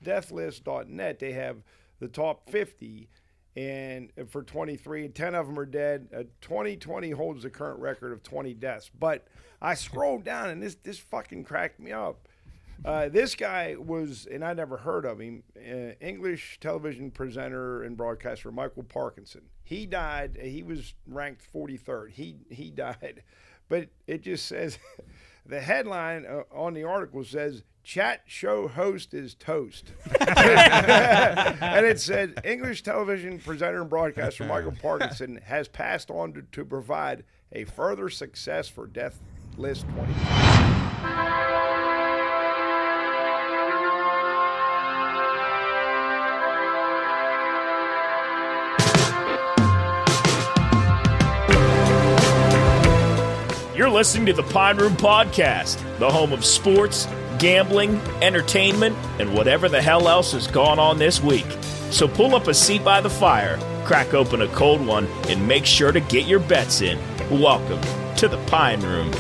deathlist.net, they have the top 50, and for 23, 10 of them are dead. 2020 holds the current record of 20 deaths. But I scrolled down, and this fucking cracked me up. This guy was, and I never heard of him, English television presenter and broadcaster Michael Parkinson. He died. He was ranked 43rd. He died. But it just says, the headline on the article says, "Chat show host is toast." And it said, English television presenter and broadcaster Michael Parkinson has passed on to provide a further success for Death List 2020. You're listening to the Pine Room Podcast, the home of sports, gambling, entertainment, and whatever the hell else has gone on this week. So pull up a seat by the fire, crack open a cold one, and make sure to get your bets in. Welcome to the Pine Room.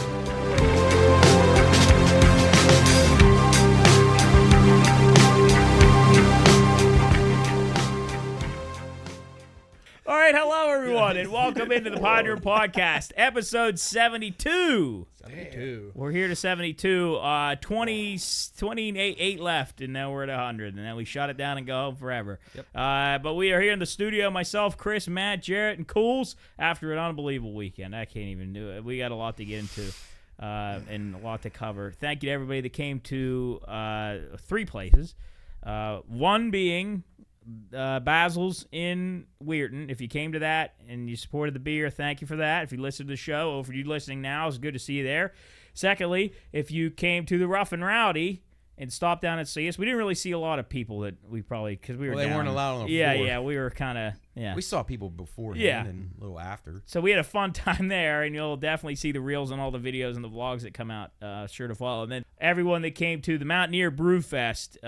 All right, hello everyone, and welcome into the Pine Room Podcast, episode 72. 72. We're here to 72, 28 left, and now we're at 100, and then we shut it down and go home forever. Yep. But we are here in the studio, myself, Chris, Matt, Jarrett, and Cools, after an unbelievable weekend. I can't even do it. We got a lot to get into and a lot to cover. Thank you to everybody that came to 3 places, one being Basil's in Weirton. If you came to that and you supported the beer, thank you for that. If you listened to the show, or if you're listening now, it's good to see you there. Secondly, if you came to the Rough and Rowdy and stopped down and see us, we didn't really see a lot of people that we probably, because we were they down. weren't allowed on the floor. floor. Yeah, we were kind of, We saw people beforehand and a little after. So we had a fun time there, and you'll definitely see the reels and all the videos and the vlogs that come out, sure to follow. And then everyone that came to the Mountaineer Brewfest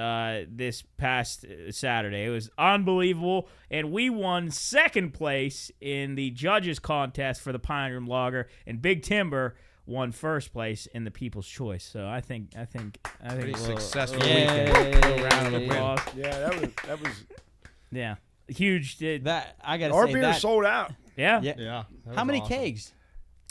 this past Saturday, it was unbelievable, and we won second place in the judges contest for the Pine Room Lager, and Big Timber won first place in the People's Choice. So I think Pretty successful weekend. weekend. Round of applause. Yeah, that was Yeah, huge. That I gotta our say beer that. sold out. Yeah. Yeah. that How was many awesome. kegs?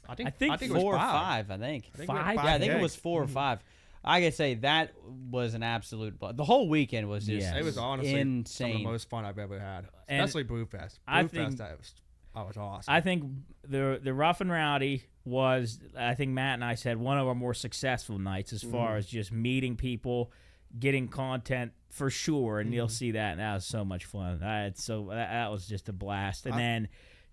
I think it was 4 or 5. I think. we had 5? five Yeah, I think it kegs. was 4 or 5. I gotta say that was an absolute. The whole weekend was just Yeah. It was honestly some of insane. the most fun I've ever had, And especially Brewfest. I Brewfest, think- that was awesome. I think the Rough and Rowdy was, I think Matt and I said, one of our more successful nights as far as just meeting people, getting content for sure, and you'll see that, and that was so much fun. That was just a blast. And then,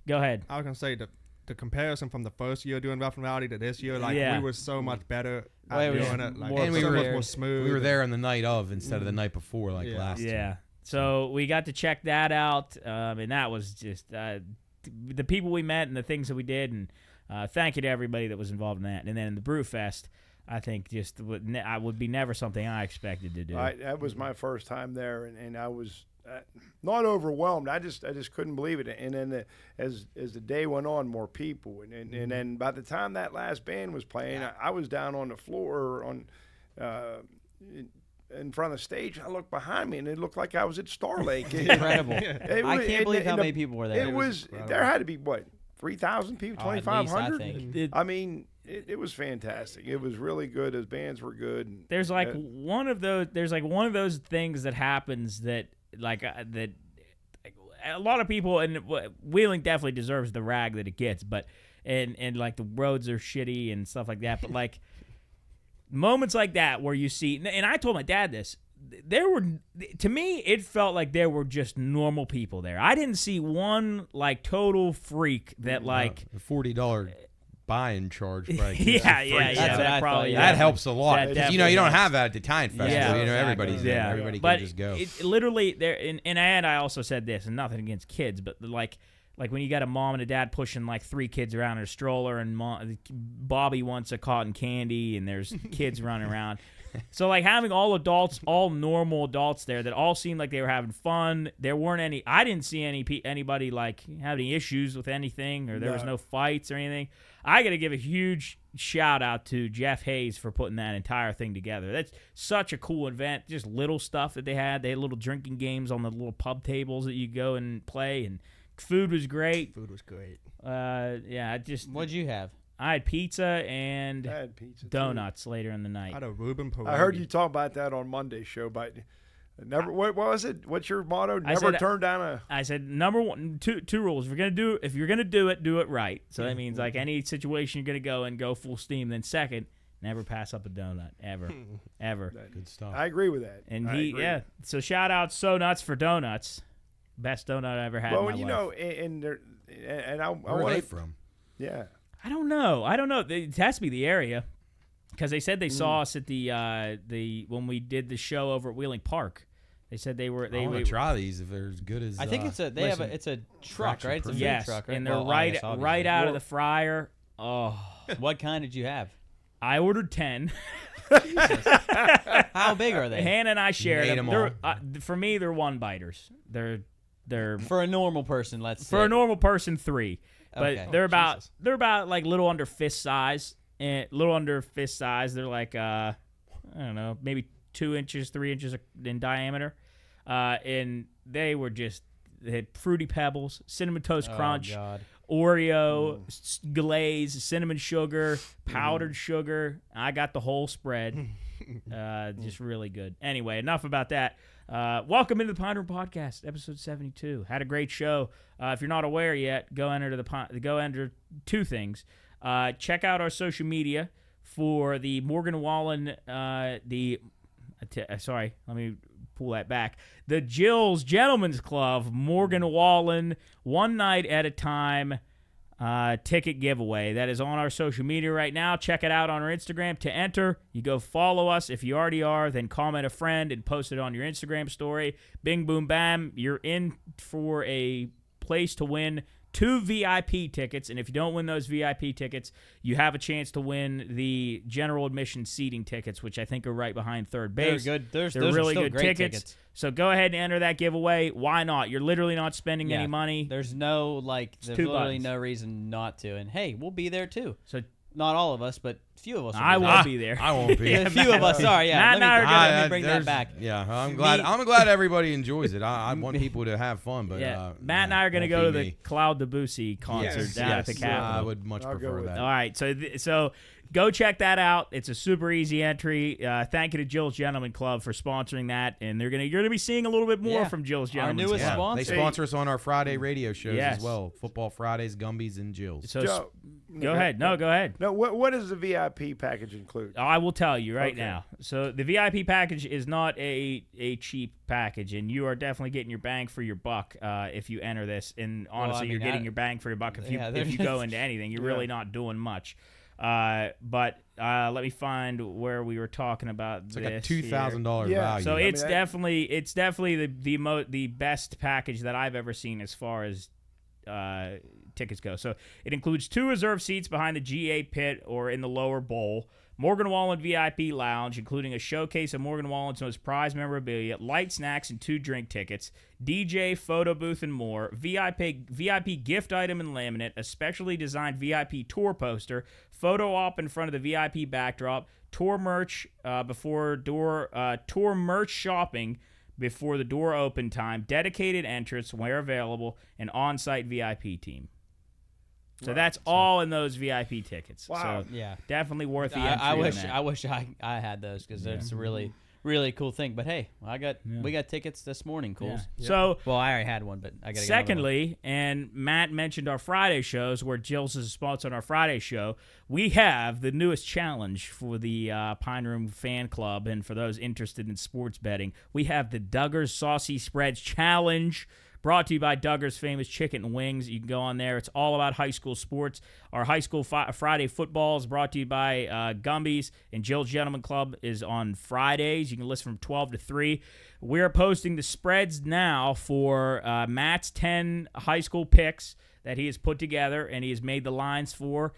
go ahead. I was gonna say the comparison from the first year doing Rough and Rowdy to this year, Yeah. we were so much better Well, at it was doing it. Like, more and so so much there. more smooth. We were there on the night of instead of the night before, like Yeah. last Yeah. year. So we got to check that out, and that was just the people we met and the things that we did, and thank you to everybody that was involved in that. And then the Brewfest, I think just would be never something I expected to do. That was my first time there, and I was not overwhelmed. I just couldn't believe it. And then as the day went on, more people, and then by the time that last band was playing, I was down on the floor in front of the stage. I looked behind me, and it looked like I was at Star Lake. Incredible. It I was- can't believe how and many people were there. It was incredible. there had to be what 3,000 people, At least, 2,500. I think. It- I mean, it was fantastic. It was really good. His bands were good. And, There's like one of those things that happens that that a lot of people, and Wheeling definitely deserves the rag that it gets, but and like the roads are shitty and stuff like that, but like moments like that where you see, and I told my dad this, to me it felt like there were just normal people there. I didn't see one like total freak that like The $40 buy-in charge. yeah. That probably Yeah. That helps a lot. That 'Cause, definitely you don't helps. have that at the Time Festival. Yeah, exactly. Everybody's there. Yeah. Everybody But can just go. it literally there, and I also said this, and nothing against kids, but like when you got a mom and a dad pushing like 3 kids around in a stroller, and Bobby wants a cotton candy, and there's kids running around. So like having all adults, all normal adults there that all seemed like they were having fun. There weren't any. I didn't see anybody like have any issues with anything, or there was no fights or anything. I got to give a huge shout out to Jeff Hayes for putting that entire thing together. That's such a cool event. Just little stuff that they had. They had little drinking games on the little pub tables that you go and play, and food was great. Food was great. What'd you have? I had pizza and I had pizza too. donuts later in the I night. had a Reuben pierogi. I heard you talk about that on Monday's show, but never. What was it? What's your motto? Never said- turn down a. I said number one, two rules. If you're gonna do it right. So that means like any situation you're gonna go and go full steam. Then second, never pass up a donut ever. Good stuff. I agree with that. And I agree. So shout out So Nuts for donuts. Best donut I ever had. Well, in my you life. know, and I Where are want they to. from? Yeah. I don't know. It has to be the area, because they said they saw us at the when we did the show over at Wheeling Park. They said they were. I want to try these if they're as good as. I think it's a it's a truck, actually right? It's a food yes, truck, right? and they're Well, right yes, obviously. right out of the fryer. Oh, What kind did you have? I ordered 10. How big are they? Hannah and I shared ate them. 'em They're, all. for me, they're one biters. They're For a normal person, let's say. for a normal person 3, but Okay. they're Oh, Jesus. about like little under fist size. And little under fist size. They're like I don't know, maybe 2 inches, 3 inches in diameter. And they had Fruity Pebbles, Cinnamon Toast Crunch, God. Oreo, glaze, cinnamon sugar, powdered sugar. I got the whole spread. Just really good. Anyway, enough about that. Welcome into the Pine Room Podcast, episode 72. Had a great show. If you're not aware yet, go enter 2 things. Check out our social media for the Morgan Wallen, sorry, let me pull that back. The Jill's Gentlemen's Club, Morgan Wallen, one night at a time ticket giveaway. That is on our social media right now. Check it out on our Instagram. To enter, you go follow us. If you already are, then comment a friend and post it on your Instagram story. Bing, boom, bam. You're in for a place to win 2 VIP tickets, and if you don't win those VIP tickets, you have a chance to win the general admission seating tickets, which I think are right behind third base. They're good. Those They're are really still good great tickets. So go ahead and enter that giveaway. Why not? You're literally not spending Yeah. any money. There's no there's 2 literally buttons. no reason not to. And hey, we'll be there too. So Not all of us, but a few of us. I will be will be there. I won't be. there. A few of us. Sorry, yeah. Matt and I are Let me bring that there's- back. Yeah, I'm glad everybody enjoys it. I want people to have fun, but Yeah, Matt and I are going to won't go be to the me. Cloud Debussy concert Yes, down at the yes, Capitol. I would much I'll go prefer with that. All right, so go check that out. It's a super easy entry. Thank you to Jill's Gentleman Club for sponsoring that, and you're gonna be seeing a little bit more Yeah. from Jill's Our Gentleman newest Club. sponsor. They sponsor us on our Friday radio shows Yes. as well. Football Fridays, Gumbies, and Jills. So Joe, go ahead. No, go ahead. No, what does the VIP package include? I will tell you right Okay. now. So the VIP package is not a cheap package, and you are definitely getting your bang for your buck if you enter this. And honestly, I you're mean, getting your bang for your buck if you yeah, if you go into anything. You're really not doing much. But let me find where we were talking about It's this. like a $2,000 Yeah. value. So I mean, it's definitely the best package that I've ever seen as far as tickets go. So it includes 2 reserved seats behind the G8 pit or in the lower bowl, Morgan Wallen VIP lounge, including a showcase of Morgan Wallen's most prized memorabilia, light snacks and 2 drink tickets, DJ, photo booth, and more, VIP gift item and laminate, a specially designed VIP tour poster, photo op in front of the VIP backdrop, tour merch tour merch shopping before the door open time, dedicated entrance where available, and on-site VIP team. So that's all in those VIP tickets. Wow. So Yeah. definitely worth the entry. I on wish that. I wish I had those because it's a really cool thing. But hey, we got tickets this morning, Cools. Yeah. So Well, I already had one, but I got to secondly, and Matt mentioned our Friday shows where Jill's is a sponsor on our Friday show. We have the newest challenge for the Pine Room Fan Club, and for those interested in sports betting, we have the Duggar's Saucy Spreads Challenge. Brought to you by Duggar's Famous Chicken and Wings. You can go on there. It's all about high school sports. Our high school Friday football is brought to you by Gumby's, and Jill's Gentleman Club is on Fridays. You can listen from 12 to 3. We're posting the spreads now for Matt's 10 high school picks. that he has put together and he has made the lines for,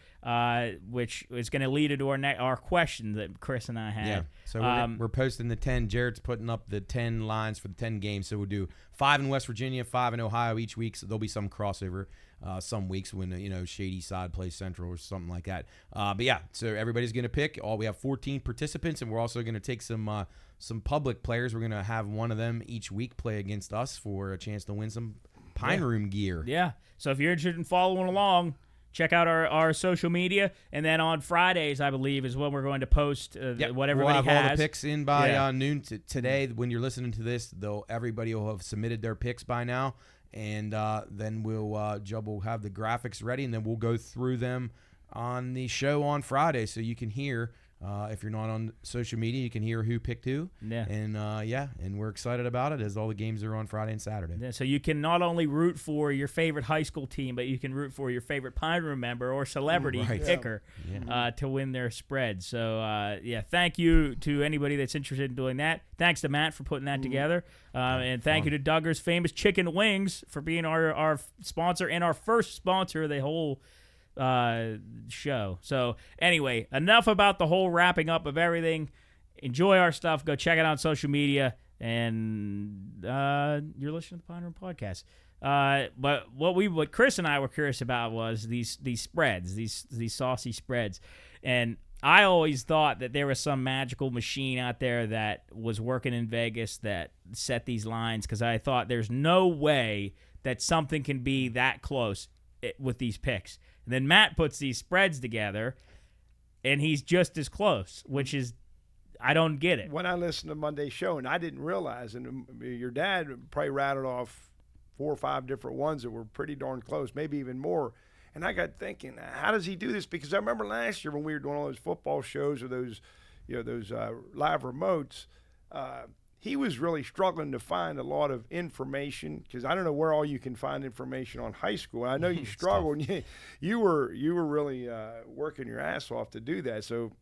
which is going to lead into our question that Chris and I had. Yeah. So we're posting the 10. Jarrett's putting up the 10 lines for the 10 games. So we'll do 5 in West Virginia, 5 in Ohio each week. So there'll be some crossover some weeks when, Shady Side plays Central or something like that. But yeah, so everybody's going to pick. We have 14 participants, and we're also going to take some public players. We're going to have one of them each week play against us for a chance to win some Pine Room gear. Yeah. So if you're interested in following along, check out our social media. And then on Fridays, I believe, is when we're going to post what everybody we'll have has. all the picks in by noon today. When you're listening to this, everybody will have submitted their picks by now. And then Jub will have the graphics ready, and then we'll go through them on the show on Friday, so you can hear. If you're not on social media, you can hear who picked who. Yeah. And we're excited about it as all the games are on Friday and Saturday. Yeah, so you can not only root for your favorite high school team, but you can root for your favorite Pine Room member or celebrity picker to win their spread. So, thank you to anybody that's interested in doing that. Thanks to Matt for putting that together. And thank you to Duggar's Famous Chicken Wings for being our sponsor and our first sponsor of the whole show. So anyway, enough about the whole wrapping up of everything. Enjoy our stuff. Go check it out on social media, and you're listening to the Pine Room Podcast. But what Chris and I were curious about was these spreads, these saucy spreads, and I always thought that there was some magical machine out there that was working in Vegas that set these lines, because I thought there's no way that something can be that close with these picks. And then Matt puts these spreads together, and he's just as close, which is, I don't get it. When I listened to Monday's show, and I didn't realize, and your dad probably rattled off 4 or 5 different ones that were pretty darn close, maybe even more. And I got thinking, how does he do this? Because I remember last year when we were doing all those football shows or those live remotes, he was really struggling to find a lot of information, because I don't know where all you can find information on high school. I know you struggled. You were really working your ass off to do that. So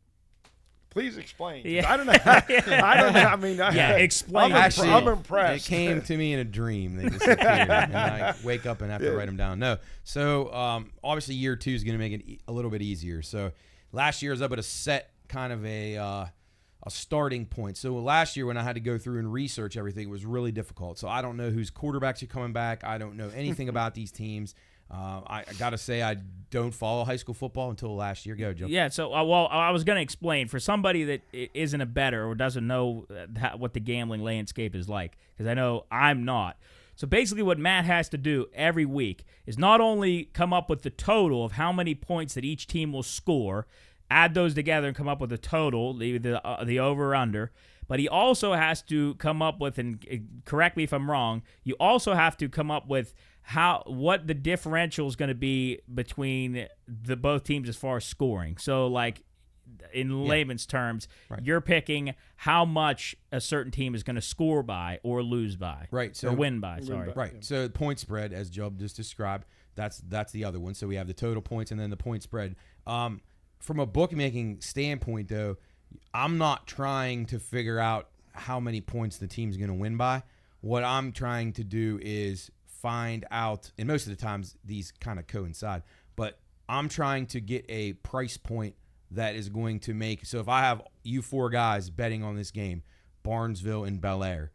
please explain. Yeah. I don't know. I don't know. I mean, explain. I'm impressed. It came to me in a dream. They just appeared, and I wake up and have to write them down. No. So obviously year 2 is going to make it a little bit easier. So last year I was able to set kind of a starting point. So last year when I had to go through and research everything, it was really difficult. So I don't know whose quarterbacks are coming back. I don't know anything about these teams. I got to say I don't follow high school football until last year. Go, Joe. Yeah, so I was going to explain for somebody that isn't a bettor or doesn't know what the gambling landscape is like, because I know I'm not. So basically what Matt has to do every week is not only come up with the total of how many points that each team will score, add those together and come up with a total, the over or under. But he also has to come up with, and correct me if I'm wrong, you also have to come up with what the differential is going to be between the both teams as far as scoring. So like in layman's terms, you're picking how much a certain team is going to score by or lose by. Right. So or win by, sorry. Right. So the point spread, as Job just described, that's the other one. So we have the total points and then the point spread. From a bookmaking standpoint, though, I'm not trying to figure out how many points the team's going to win by. What I'm trying to do is find out, and most of the times these kind of coincide, but I'm trying to get a price point that is going to make, so if I have you 4 guys betting on this game, Barnesville and Bel Air,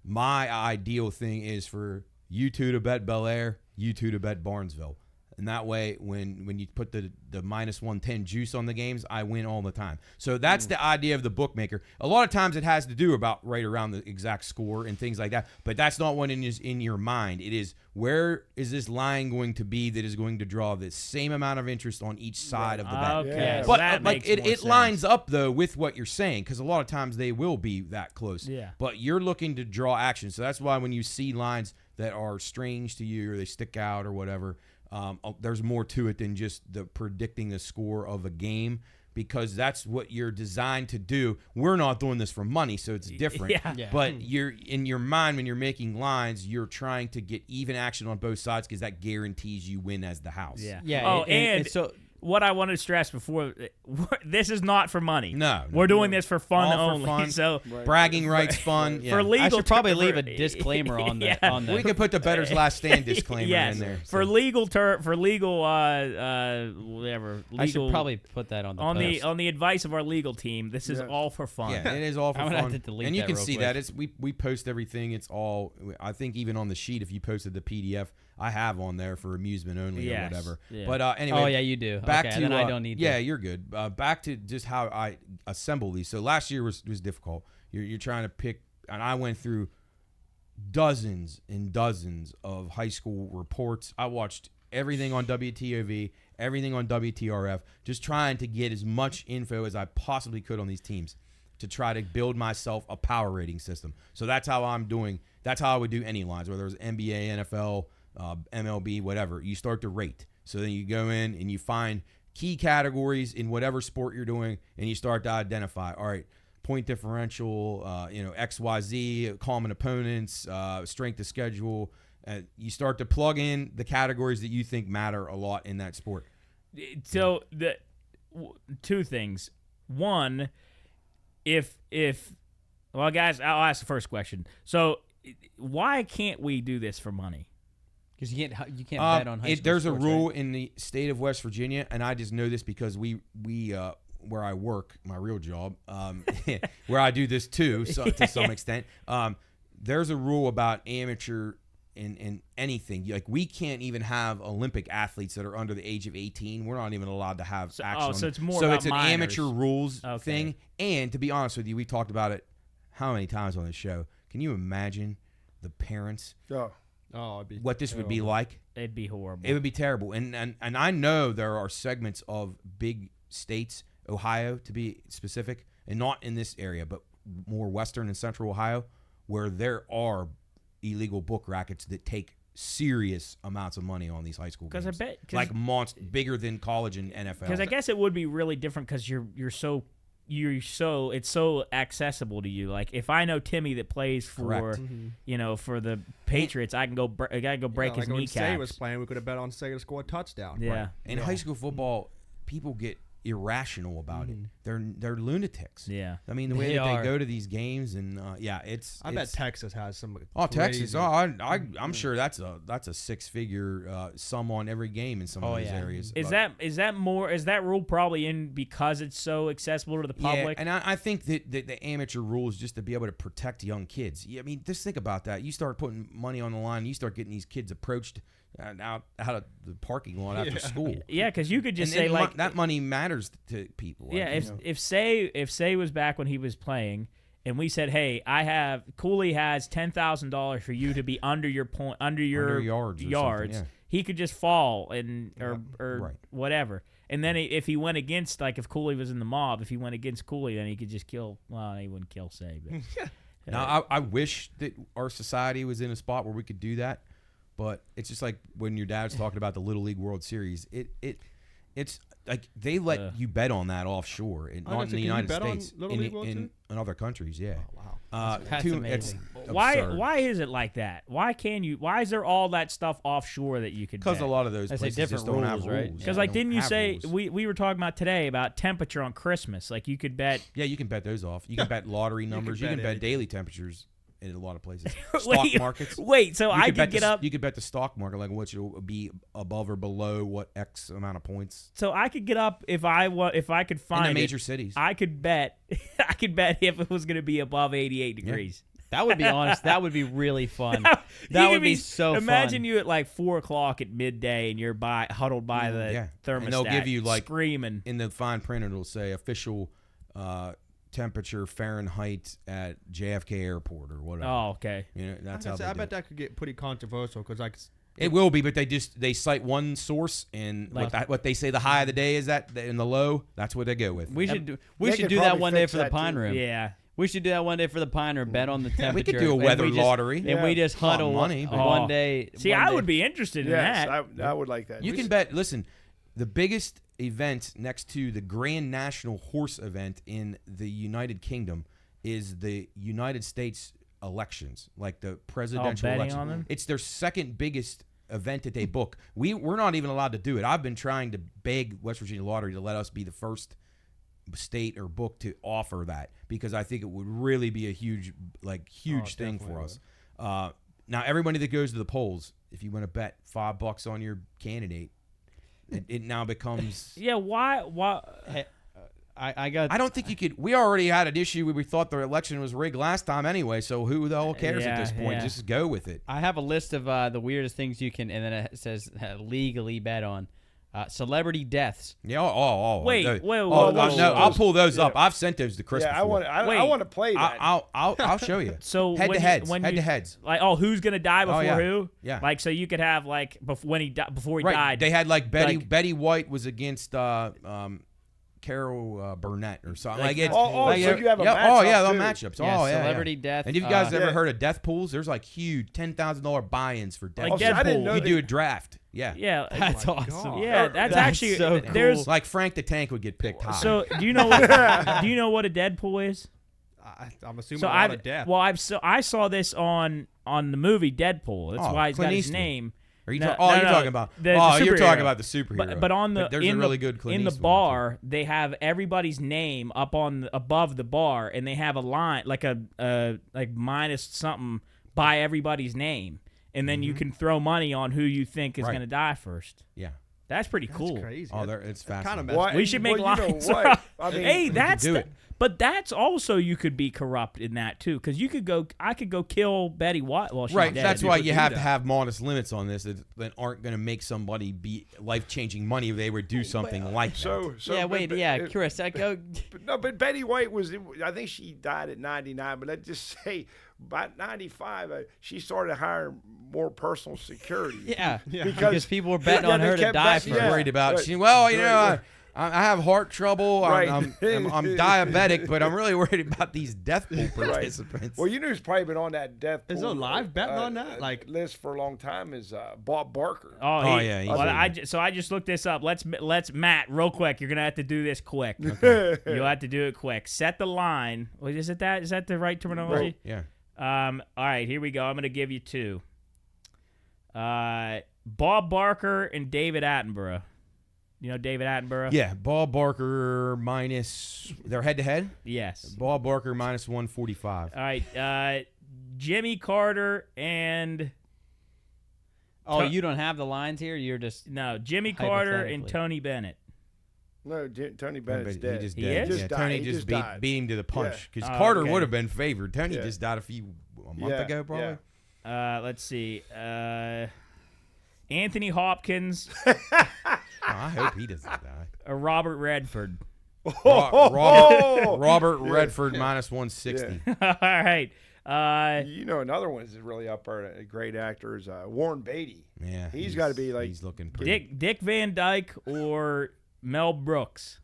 my ideal thing is for you 2 to bet Bel Air, you 2 to bet Barnesville. And that way, when you put the minus 110 juice on the games, I win all the time. So that's the idea of the bookmaker. A lot of times it has to do about right around the exact score and things like that. But that's not what is in your mind. It is, where is this line going to be that is going to draw the same amount of interest on each side of the bet? Okay, Yeah. so But that makes more it sense. lines up, though, with what you're saying, because a lot of times they will be that close. Yeah. But you're looking to draw action. So that's why when you see lines that are strange to you or they stick out or whatever, there's more to it than just the predicting the score of a game, because that's what you're designed to do. We're not doing this for money, so it's different. Yeah. But you're in your mind when you're making lines, you're trying to get even action on both sides, because that guarantees you win as the house. Yeah. Yeah. Oh, and so what I wanted to stress before, this is not for money. No, we're doing this for fun All for only. fun. So bragging rights, fun. Yeah. for legal, I should probably for- leave a disclaimer on the. Yeah. On the we could put the Bettor's Last Stand disclaimer yes, in there. for so. legal whatever. Legal, I should probably put that on the post. on the advice of our legal team. This is Yeah. all for fun. Yeah, it is all for I'm gonna have fun. to delete And you that can real see quick. that. We post everything. It's all, I think even on the sheet, if you posted the PDF, I have on there for amusement only Yes, or whatever. yeah. But anyway. Oh yeah, you do. Back okay, to then I don't need. Yeah, to. you're good. Back to just how I assemble these. So last year was difficult. You're trying to pick, and I went through dozens and dozens of high school reports. I watched everything on WTOV, everything on WTRF, just trying to get as much info as I possibly could on these teams to try to build myself a power rating system. So that's how I'm doing. That's how I would do any lines, whether it's NBA, NFL, MLB, whatever. You start to rate. So then you go in and you find key categories in whatever sport you're doing, and you start to identify, all right, point differential, XYZ, common opponents, strength of schedule. You start to plug in the categories that you think matter a lot in that sport. So two things. One, well, guys, I'll ask the first question. So why can't we do this for money? Because you can't bet on high school There's sports, a rule right? in the state of West Virginia, and I just know this because we where I work, my real job, where I do this too, to some extent. There's a rule about amateur in anything. Like, we can't even have Olympic athletes that are under the age of 18. We're not even allowed to have action. So it's more so about it's an minors. amateur rules Okay. thing. And to be honest with you, we talked about it how many times on this show. Can you imagine the parents? Oh, it'd be What this would be like? It'd be horrible. It would be terrible. And I know there are segments of big states, Ohio to be specific, and not in this area, but more western and central Ohio, where there are illegal book rackets that take serious amounts of money on these high school games. Because I bet, like bigger than college and NFL. because I guess it would be really different because it's so accessible to you. Like, if I know Timmy that plays for Correct. for the Patriots, I can go break his like when Say was kneecaps. playing, we could have bet on Say to score a touchdown. Yeah. In high school football, people get irrational about it. They're lunatics. Yeah. I mean, the way They that are. they go to these games, and I bet Texas has some. Oh, Texas! crazy- Oh, I'm sure that's a six-figure sum on every game in some of those areas. Is But- that rule probably in because it's so accessible to the public? Yeah, and I think that the amateur rule is just to be able to protect young kids. I mean, just think about that. You start putting money on the line, you start getting these kids approached out of the parking lot after school. Yeah, because you could just And say like that money matters to people. Yeah, Like, if Say was back when he was playing, and we said, "Hey, Cooley has $10,000 for you to be under your yards or something, yeah. he could just fall or Right. whatever. And then if he went against, like, if Cooley was in the mob, if he went against Cooley, then he could just kill. Well, he wouldn't kill Say, but Now, I wish that our society was in a spot where we could do that, but it's just like when your dad's talking about the Little League World Series. It's like they let you bet on that offshore, not in the United States. In other countries, yeah. Oh, wow. That's amazing. Why is it like that? Why is there all that stuff offshore that you could? Because a lot of those I say places different just don't have rules, right? rules. Because They like, don't didn't you have say rules. we were talking about today about temperature on Christmas? Like, you could bet. Yeah, you can bet those off. You can bet lottery numbers. You can bet anything. daily temperatures in a lot of places. Stock markets. Wait, so I could get up. You could bet the stock market, like what should be above or below what X amount of points So I could get up if I could in find the major it. cities. I could bet. I could bet if it was going to be above 88 degrees. That would be honest. That would be really fun. You That could would be so fun. Imagine you at like 4:00 at midday and you're huddled by the Yeah. thermostat. And they'll give you, like, screaming. In the fine print, it'll say official temperature Fahrenheit at JFK Airport or whatever. Oh, okay. You know, that's how they I do bet it. that could get pretty controversial because It will be, but they cite one source, and what they say the high of the day is that, and the low, that's what they go with. We should They do could that probably one day fix for the that, Pine too. Room. Yeah. We should do that one day for the Pine Room. Bet on the temperature. We could do a and weather we just- lottery. And we just huddle money, but- one day. See, one I day. would be interested in Yes, that. I would like that. You can bet. Listen, the biggest event next to the Grand National Horse event in the United Kingdom is the United States elections, like the presidential betting election. on them? It's their second biggest event that they book. We're not even allowed to do it. I've been trying to beg West Virginia Lottery to let us be the first state or book to offer that, because I think it would really be a huge thing for us. Now, everybody that goes to the polls, if you want to bet $5 on your candidate, it now becomes. Yeah, why? Hey, I don't think you could. We already had an issue where we thought the election was rigged last time anyway, so who the hell cares at this point? Just go with it. I have a list of the weirdest things you can, and then it says legally bet on. Celebrity deaths. Yeah. Wait. I'll pull those up. I've sent those to Chris. Yeah, before. I want to play that. I'll show you. So head to heads. Like, who's gonna die before who? Yeah. Like, so you could have like before he Right. died. They had like Betty White was against Carol Burnett or something. So you have a matchup. Oh yeah, the too. matchups. Yeah, Oh yeah, celebrity death. And if you guys ever heard of death pools, there's like huge $10,000 buy-ins for death. Like pools. Deadpool. I didn't know You they- do a draft. Yeah. Yeah, That's awesome. God. yeah. That's That's actually so cool. there's. Like Frank the Tank would get picked high. So do you know what a Deadpool is? I'm assuming So a lot of death. I saw this on the movie Deadpool. That's why he's Clint got his Eastwood. name. Are you No, you're no, talking about the you're superhero. talking about the superhero. But on the there's in a really the, good Clint in the Eastwood one, too. bar, they have everybody's name up on above the bar, and they have a line like a like minus something by everybody's name, and then you can throw money on who you think is Right. going to die first. Yeah. That's pretty cool. That's crazy. Oh, it's fascinating. Kind of We should make lines. You know what? I mean, Hey, that's do it. but that's also you could be corrupt in that too, because I could go kill Betty White. Well, she's Right. dead. That's why People you do have to that. have modest limits on this that aren't going to make somebody be life-changing money if they would do something like that. So Yeah, wait, but- Chris, I go. but Betty White I think she died at 99, but let's just say by 95, she started hiring more personal security. Yeah, Because- because people were betting on they her to kept die betting- first. yeah. Worried about Right. I have heart trouble. Right. I'm diabetic, but I'm really worried about these death pool participants. Well, you know who's probably been on that death Is pool, there a live betting on that? Like list for a long time is Bob Barker. Oh, yeah, he's Well, in. so I just looked this up. Let's Matt real quick. You're gonna have to do this quick. You'll have to do it quick. Set the line. Wait, is that the right terminology? Yeah. All right, here we go. I'm gonna give you two. Bob Barker and David Attenborough. You know David Attenborough? Yeah. Bob Barker minus. They're head to head. Yes. Bob Barker minus 145. All right. Jimmy Carter and Oh, you don't have the lines here. You're just Jimmy Carter and Hypothetically. Tony Bennett. No, Tony Bennett's He dead. just He dead. is? Yeah, Just Tony died. He just just died. beat him to the punch because Oh, Carter okay. would have been favored. Tony Yeah. just died a month ago, probably. Yeah. Let's see. Anthony Hopkins Oh, I hope he doesn't die. or Robert Redford. Robert Redford minus 160. All right. You know, another one is really up there. A great actor is Warren Beatty. Yeah, He's gotta be, like, he's looking pretty. Dick Van Dyke or Mel Brooks.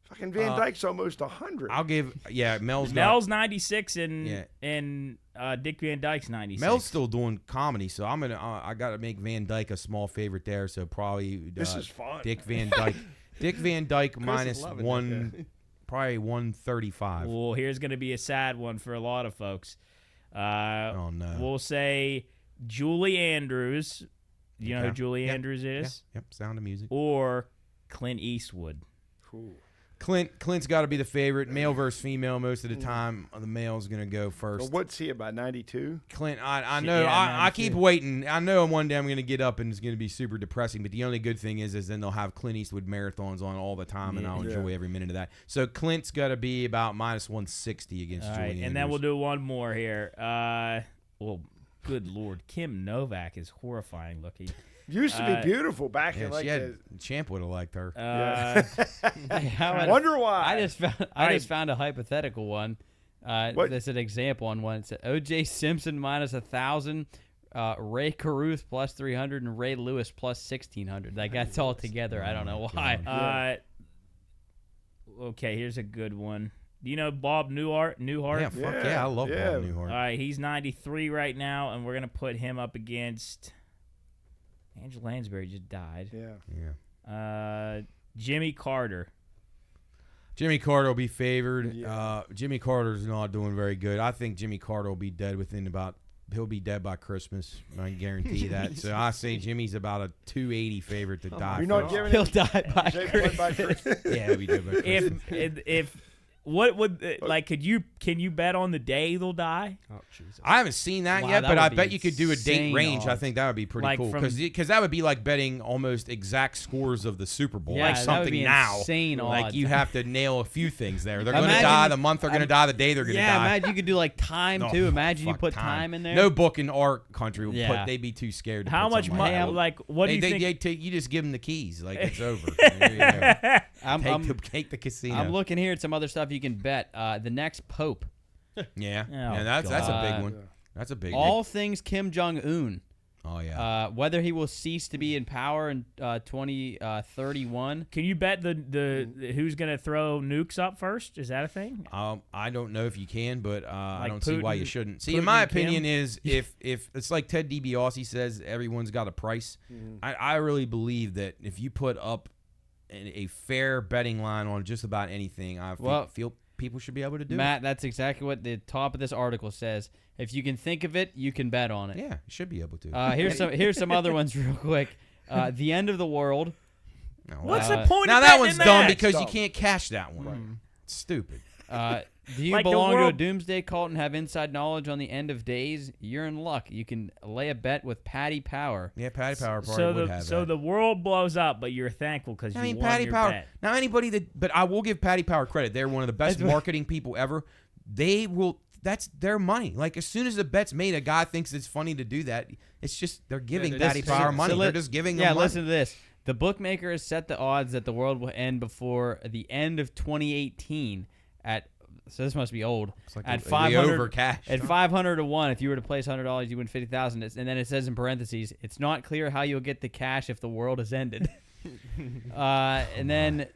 Fucking Van Dyke's almost 100. I'll give Mel's Mel's 96 and Yeah. Dick Van Dyke's 96. Mel's still doing comedy, so I'm gonna I gotta make Van Dyke a small favorite there. So probably This is fun. Dick Van Dyke. Dick Van Dyke minus loving one, probably 135. Well, here's going to be a sad one for a lot of folks. Oh no. We'll say Julie Andrews. You know who Okay. Julie Yeah. Andrews Yeah, is? yep, Sound of Music. Or Clint Eastwood. Cool. Clint's got to be the favorite, male versus female. Most of the time, the male's gonna go Well, first. what's he about 92? Clint, I Shit, know. yeah, I 92. keep waiting. I know one day I'm going to get up and it's going to be super depressing. But the only good thing is then they'll have Clint Eastwood marathons on all the time, and Yeah. I'll enjoy every minute of that. So Clint's got to be about minus 160 against All Julie right, and then we'll do one more here. Well, good Lord. Kim Novak is horrifying looking. Used to be beautiful back Yeah, in like she had, Champ would have liked her. Wonder why. I just found a hypothetical one. What? That's an example on one. It said O.J. Simpson minus 1,000, Ray Caruth plus 300, and Ray Lewis plus 1,600. Like that's all together. I don't know why. Okay, here's a good one. Do you know Bob Newhart? Yeah, fuck yeah, I love yeah. Bob Newhart. All right, he's 93 right now, and we're gonna put him up against Angela Lansbury. Just died. Yeah. Yeah. Jimmy Carter. Jimmy Carter will be favored. Yeah. Jimmy Carter's not doing very good. I think Jimmy Carter will be dead within about he'll be dead by Christmas. I can guarantee that. So I say Jimmy's about a 280 favorite to die. You're not giving He'll it. die by Jay Christmas. by Christmas. Yeah, he'll be dead by Christmas. if what would like can you bet on the day they'll die? Oh, Jesus. I haven't seen that Wow, yet, that but would I be bet you could do a date insane range. I odds. think that would be pretty Like cool from- because that would be like betting almost exact scores of the Super Bowl, Yeah, like that would something be now. insane Like odds. you have to nail a few things there. They're going to Imagine- die the month. They're going to die the day. They're going to Yeah, die. imagine you could do like time Oh, too. Imagine you fuck, put time in there. No book in our country would Yeah. they'd be too scared. To How put much something money? that. Like what do you think? You just give them the keys, like it's over. There you go. Take the casino. I'm looking here at some other stuff you can bet. The next Pope. Yeah, Oh, yeah, that's a God. big one. That's a big one. All things Kim Jong Un. Oh yeah. Whether he will cease to be in power in 2031. Can you bet the who's gonna throw nukes up first? Is that a thing? I don't know if you can, but I Like don't see why you Putin- shouldn't. See, Putin in my and Kim? opinion, is if it's like Ted DiBiase says, everyone's got a price. I really believe that if you put up a fair betting line on just about anything, I feel people should be able to do Matt, that's exactly what the top of this article says. If you can think of it, you can bet on it. it. Yeah, you should be able to. Here's some other ones real quick. The end of the world. No, What's wow. the point Now of that betting one's in dumb that? because you Dumb. can't cash that one. It's stupid. Do you Like the belong to a world- doomsday cult and have inside knowledge on the end of days? You're in luck. You can lay a bet with Patty Power. Yeah, Patty Power probably would have that. the world blows up, but you're thankful because you won Patty your Power. bet. Now anybody but I will give Patty Power credit. They're one of the best marketing people ever. They will. That's their money. Like as soon as the bet's made, a guy thinks it's funny to do that. It's just they're giving they're Patty just- Power so money. let- They're just giving Yeah, them money. listen to this. The bookmaker has set the odds that the world will end before the end of 2018 at. So this must be old. like At the 500 over cash. At 500 to 1, if you were to place $100, you win 50,000. And then it says in parentheses, it's not clear how you'll get the cash if the world has ended. And then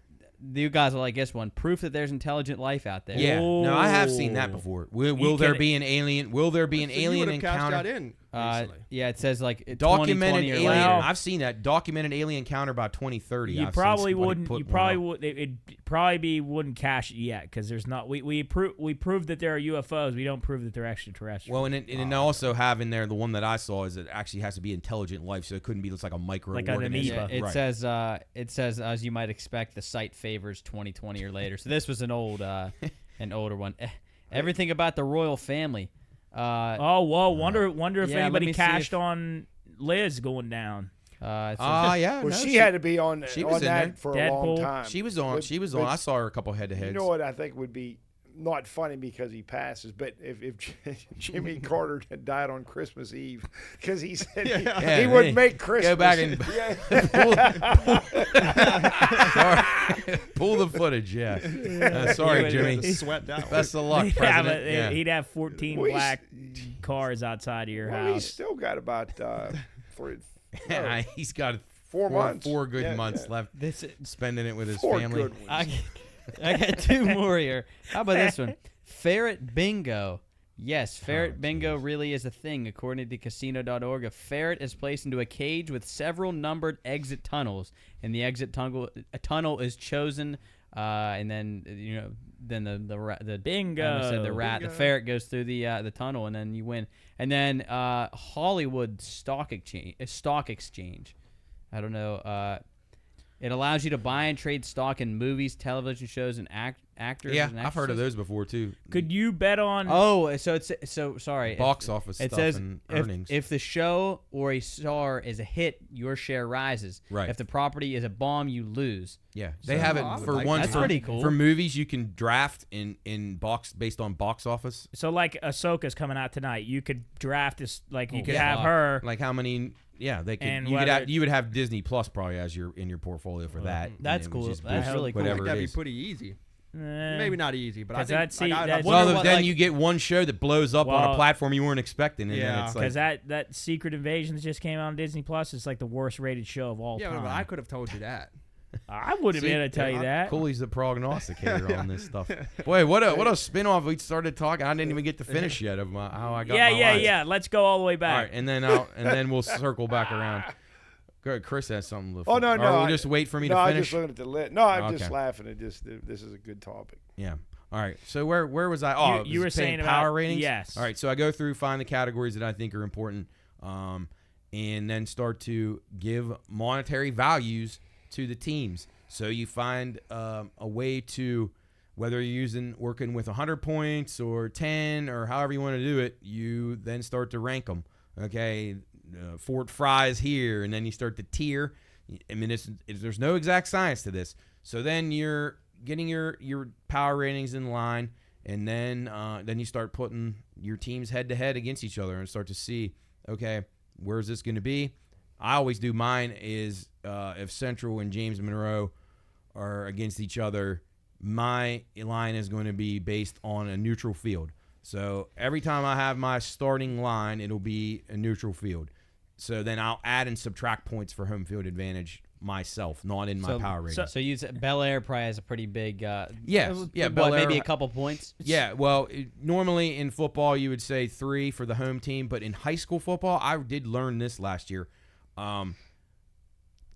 you guys will like this one. Proof that there's intelligent life out there. Yeah, no, I have seen Oh. that before. Will there be an alien? Will there be an So you alien would've cashed that encounter? in recently. Yeah, it says like Documented 2020 or alien. later. I've seen that documented alien encounter by 2030. You I've seen probably somebody wouldn't. put You one probably up. would. It probably wouldn't cash it yet because there's not. We proved that there are UFOs. We don't prove that they're extraterrestrial. Well, and also have in there the one that I saw is it actually has to be intelligent life, so it couldn't be just like a microorganism. Like an amoeba. Yeah, it Right. says as you might expect, the site favors 2020 or later. So this was an older one. Everything about the royal family. oh, whoa! Wonder if yeah, let anybody me see cashed if- on Liz going down. It says, Yeah. Well, no, she had to be on she was in there. that for a long Deadpool. time. She was on. But- She was but on. I saw her a couple head to heads. You know what I think would be not funny because he passes, but if Jimmy Carter had died on Christmas Eve because he said Yeah, he would hey, make Christmas. Go back and Yeah. pull the footage. Yeah. Sorry, would- Jimmy. The sweat down. Best of luck, He'd President. have, Yeah. he'd have 14 Well, black cars outside of your Well, he's house. still got about 3, He's got 4 months. 4 good Yeah, months yeah. left this spending it with his 4 family. good ones. I got 2 more here. How about this one? Ferret bingo. Yes, ferret bingo really is a thing. According to casino.org, a ferret is placed into a cage with several numbered exit tunnels, and the exit tunnel is chosen, and then then the Bingo. I almost said the Bingo. ferret goes through the tunnel, and then you win. And then Hollywood Stock Exchange. I don't know. It allows you to buy and trade stock in movies, television shows, and actors. Yeah, and I've heard of actresses. those before too. Could you bet on? Oh, so sorry. Box office It stuff says and if, earnings. if the show or a star is a hit, your share rises. Right. If the property is a bomb, you lose. Yeah, they So- have it I would for like one. that. That's for, pretty cool. For movies, you can draft in box based on box office. So like Ahsoka's coming out tonight. You could draft this. Like you could yeah. have her. Like how many? Yeah, they could. And You would have Disney Plus probably as in your portfolio for that. That's and it would cool. just That's boost really cool. Whatever That'd it be is. pretty easy. Eh. Maybe not easy, but I 'Cause think that- see, I that's- wonder Well, what, then like, you get one show that blows up on Well- a platform you weren't expecting, and then Yeah. it's like Because that Secret Invasion that just came out on Disney Plus is like the worst rated show of all yeah, time. but I could have told you that. I wouldn't be See, able to tell you that. Cooley's the prognosticator on this stuff. Boy, what a spin-off we started talking. I didn't even get to finish yet of how I got my lines. Yeah. Let's go all the way All back. right, and then we'll circle back around. Good, Chris has something to. Oh, no, or no, we'll I- just wait for me no, to I'm finish. just looking at the list. No, I'm just Okay. laughing at this is a good topic. Yeah. All right. So where was I? Oh, you were paying saying power about, ratings. yes. All right. So I go through, find the categories that I think are important, and then start to give monetary values to the teams. So you find a way to, whether you're working with 100 points or 10 or however you want to do it, you then start to rank them. Okay, Fort Fry's here, and then you start to tier. I mean, there's no exact science to this. So then you're getting your power ratings in line, and then you start putting your teams head to head against each other and start to see, okay, where's this going to be? I always do mine is if Central and James Monroe are against each other, my line is going to be based on a neutral field. So every time I have my starting line, it'll be a neutral field. So then I'll add and subtract points for home field advantage myself, not in my power rating. So Bel Air probably has a pretty big. Yeah, Bel Air, maybe a couple points. Yeah, well, normally in football you would say 3 for the home team, but in high school football, I did learn this last year.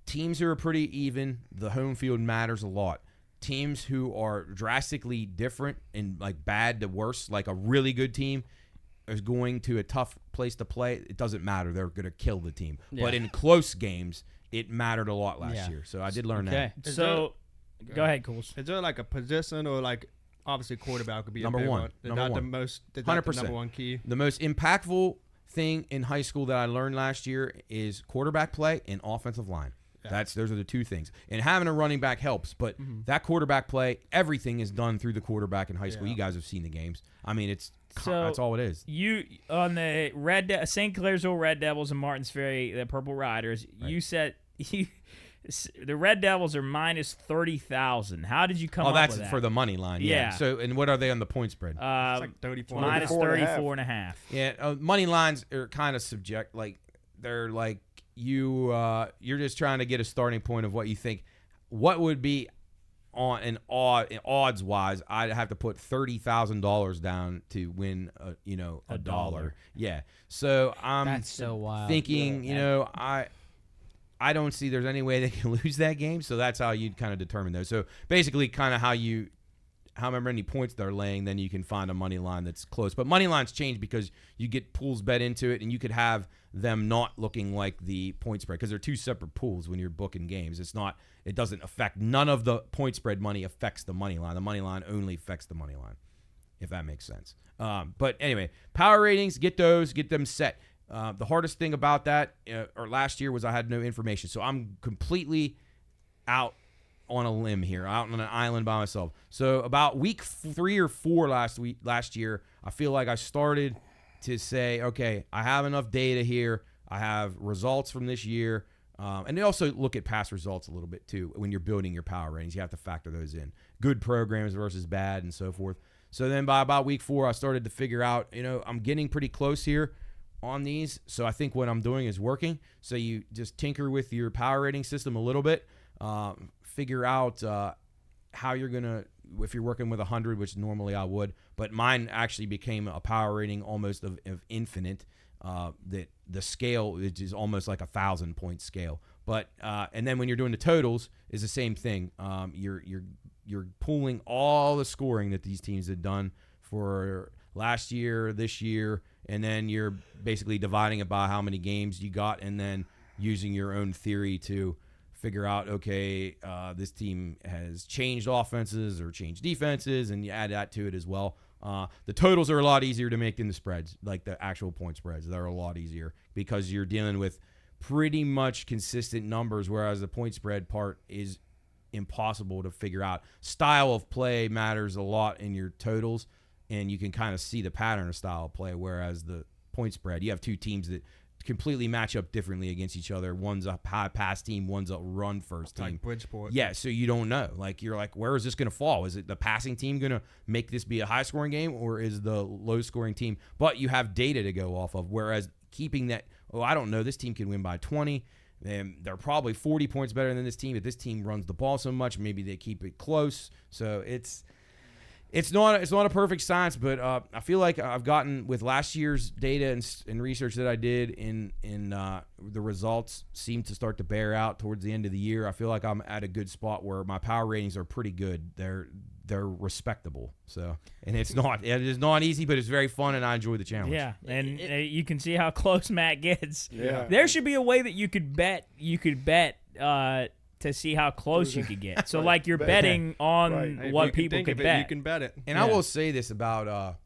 Teams who are pretty even, the home field matters a lot. Teams who are drastically different and like bad to worse, like a really good team is going to a tough place to play, it doesn't matter. They're going to kill the team. Yeah. But in close games, it mattered a lot last year. So I did learn that. So go ahead, Cools. Is there like a position or like obviously quarterback would be number one? Number one. The 100%. Number one key. The most impactful thing in high school that I learned last year is quarterback play and offensive line. Yeah. Those are the two things. And having a running back helps, but that quarterback play, everything is done through the quarterback in high school. You guys have seen the games. I mean, that's all it is. You on the St. Clairsville Red Devils and Martins Ferry, the Purple Riders. Right. You said the Red Devils are minus 30,000. How did you come up with that? Oh, that's for the money line. Yeah. So, and what are they on the point spread? It's like 34. Minus 34.5. Yeah. Money lines are kind of subject. Like they're like. You're just trying to get a starting point of what you think. What would be on odds wise? I'd have to put $30,000 down to win a dollar. Yeah. So that's so wild. Thinking, I don't see there's any way they can lose that game. So that's how you'd kind of determine those. So basically, kind of how many points they're laying, then you can find a money line that's close. But money lines change because you get pools bet into it, and you could have them not looking like the point spread because they're two separate pools when you're booking games. It doesn't affect, none of the point spread money affects the money line. The money line only affects the money line, if that makes sense. But anyway, power ratings, get them set. The hardest thing about that, or last year, was I had no information. So I'm completely out on a limb here, out on an island by myself. So about week 3 or 4 last year, I feel like I started to say, okay, I have enough data here. I have results from this year. And they also look at past results a little bit too. When you're building your power ratings, you have to factor those in. Good programs versus bad and so forth. So then by about week 4, I started to figure out, I'm getting pretty close here on these. So I think what I'm doing is working. So you just tinker with your power rating system a little bit. Figure out how you're going to, if you're working with 100, which normally I would, but mine actually became a power rating almost of infinite, that the scale is almost like 1,000-point scale. But and then when you're doing the totals, is the same thing. You're pulling all the scoring that these teams had done for last year, this year, and then you're basically dividing it by how many games you got, and then using your own theory to figure out, okay, this team has changed offenses or changed defenses, and you add that to it as well. The totals are a lot easier to make than the spreads, like the actual point spreads. They're a lot easier because you're dealing with pretty much consistent numbers, whereas the point spread part is impossible to figure out. Style of play matters a lot in your totals, and you can kind of see the pattern of style of play, whereas the point spread, you have two teams that completely match up differently against each other. One's a high pass team, one's a run first team. Like Bridgeport. Yeah, so you don't know. Like, you're like, where is this going to fall? Is it the passing team going to make this be a high-scoring game, or is the low-scoring team? But you have data to go off of, whereas keeping that, I don't know, this team can win by 20, and they're probably 40 points better than this team. If this team runs the ball so much, maybe they keep it close. So it's not a perfect science, but I feel like I've gotten, with last year's data and research that I did in the results seem to start to bear out towards the end of the year. I feel like I'm at a good spot where my power ratings are pretty good. They're they're respectable. So, and it is not easy, but it's very fun, and I enjoy the challenge. Yeah, and you can see how close Matt gets. Yeah. There should be a way that you could bet to see how close you could get. So like you're betting on Right. Hey, if what you can people think could of it, bet. You can bet it. And I will say this about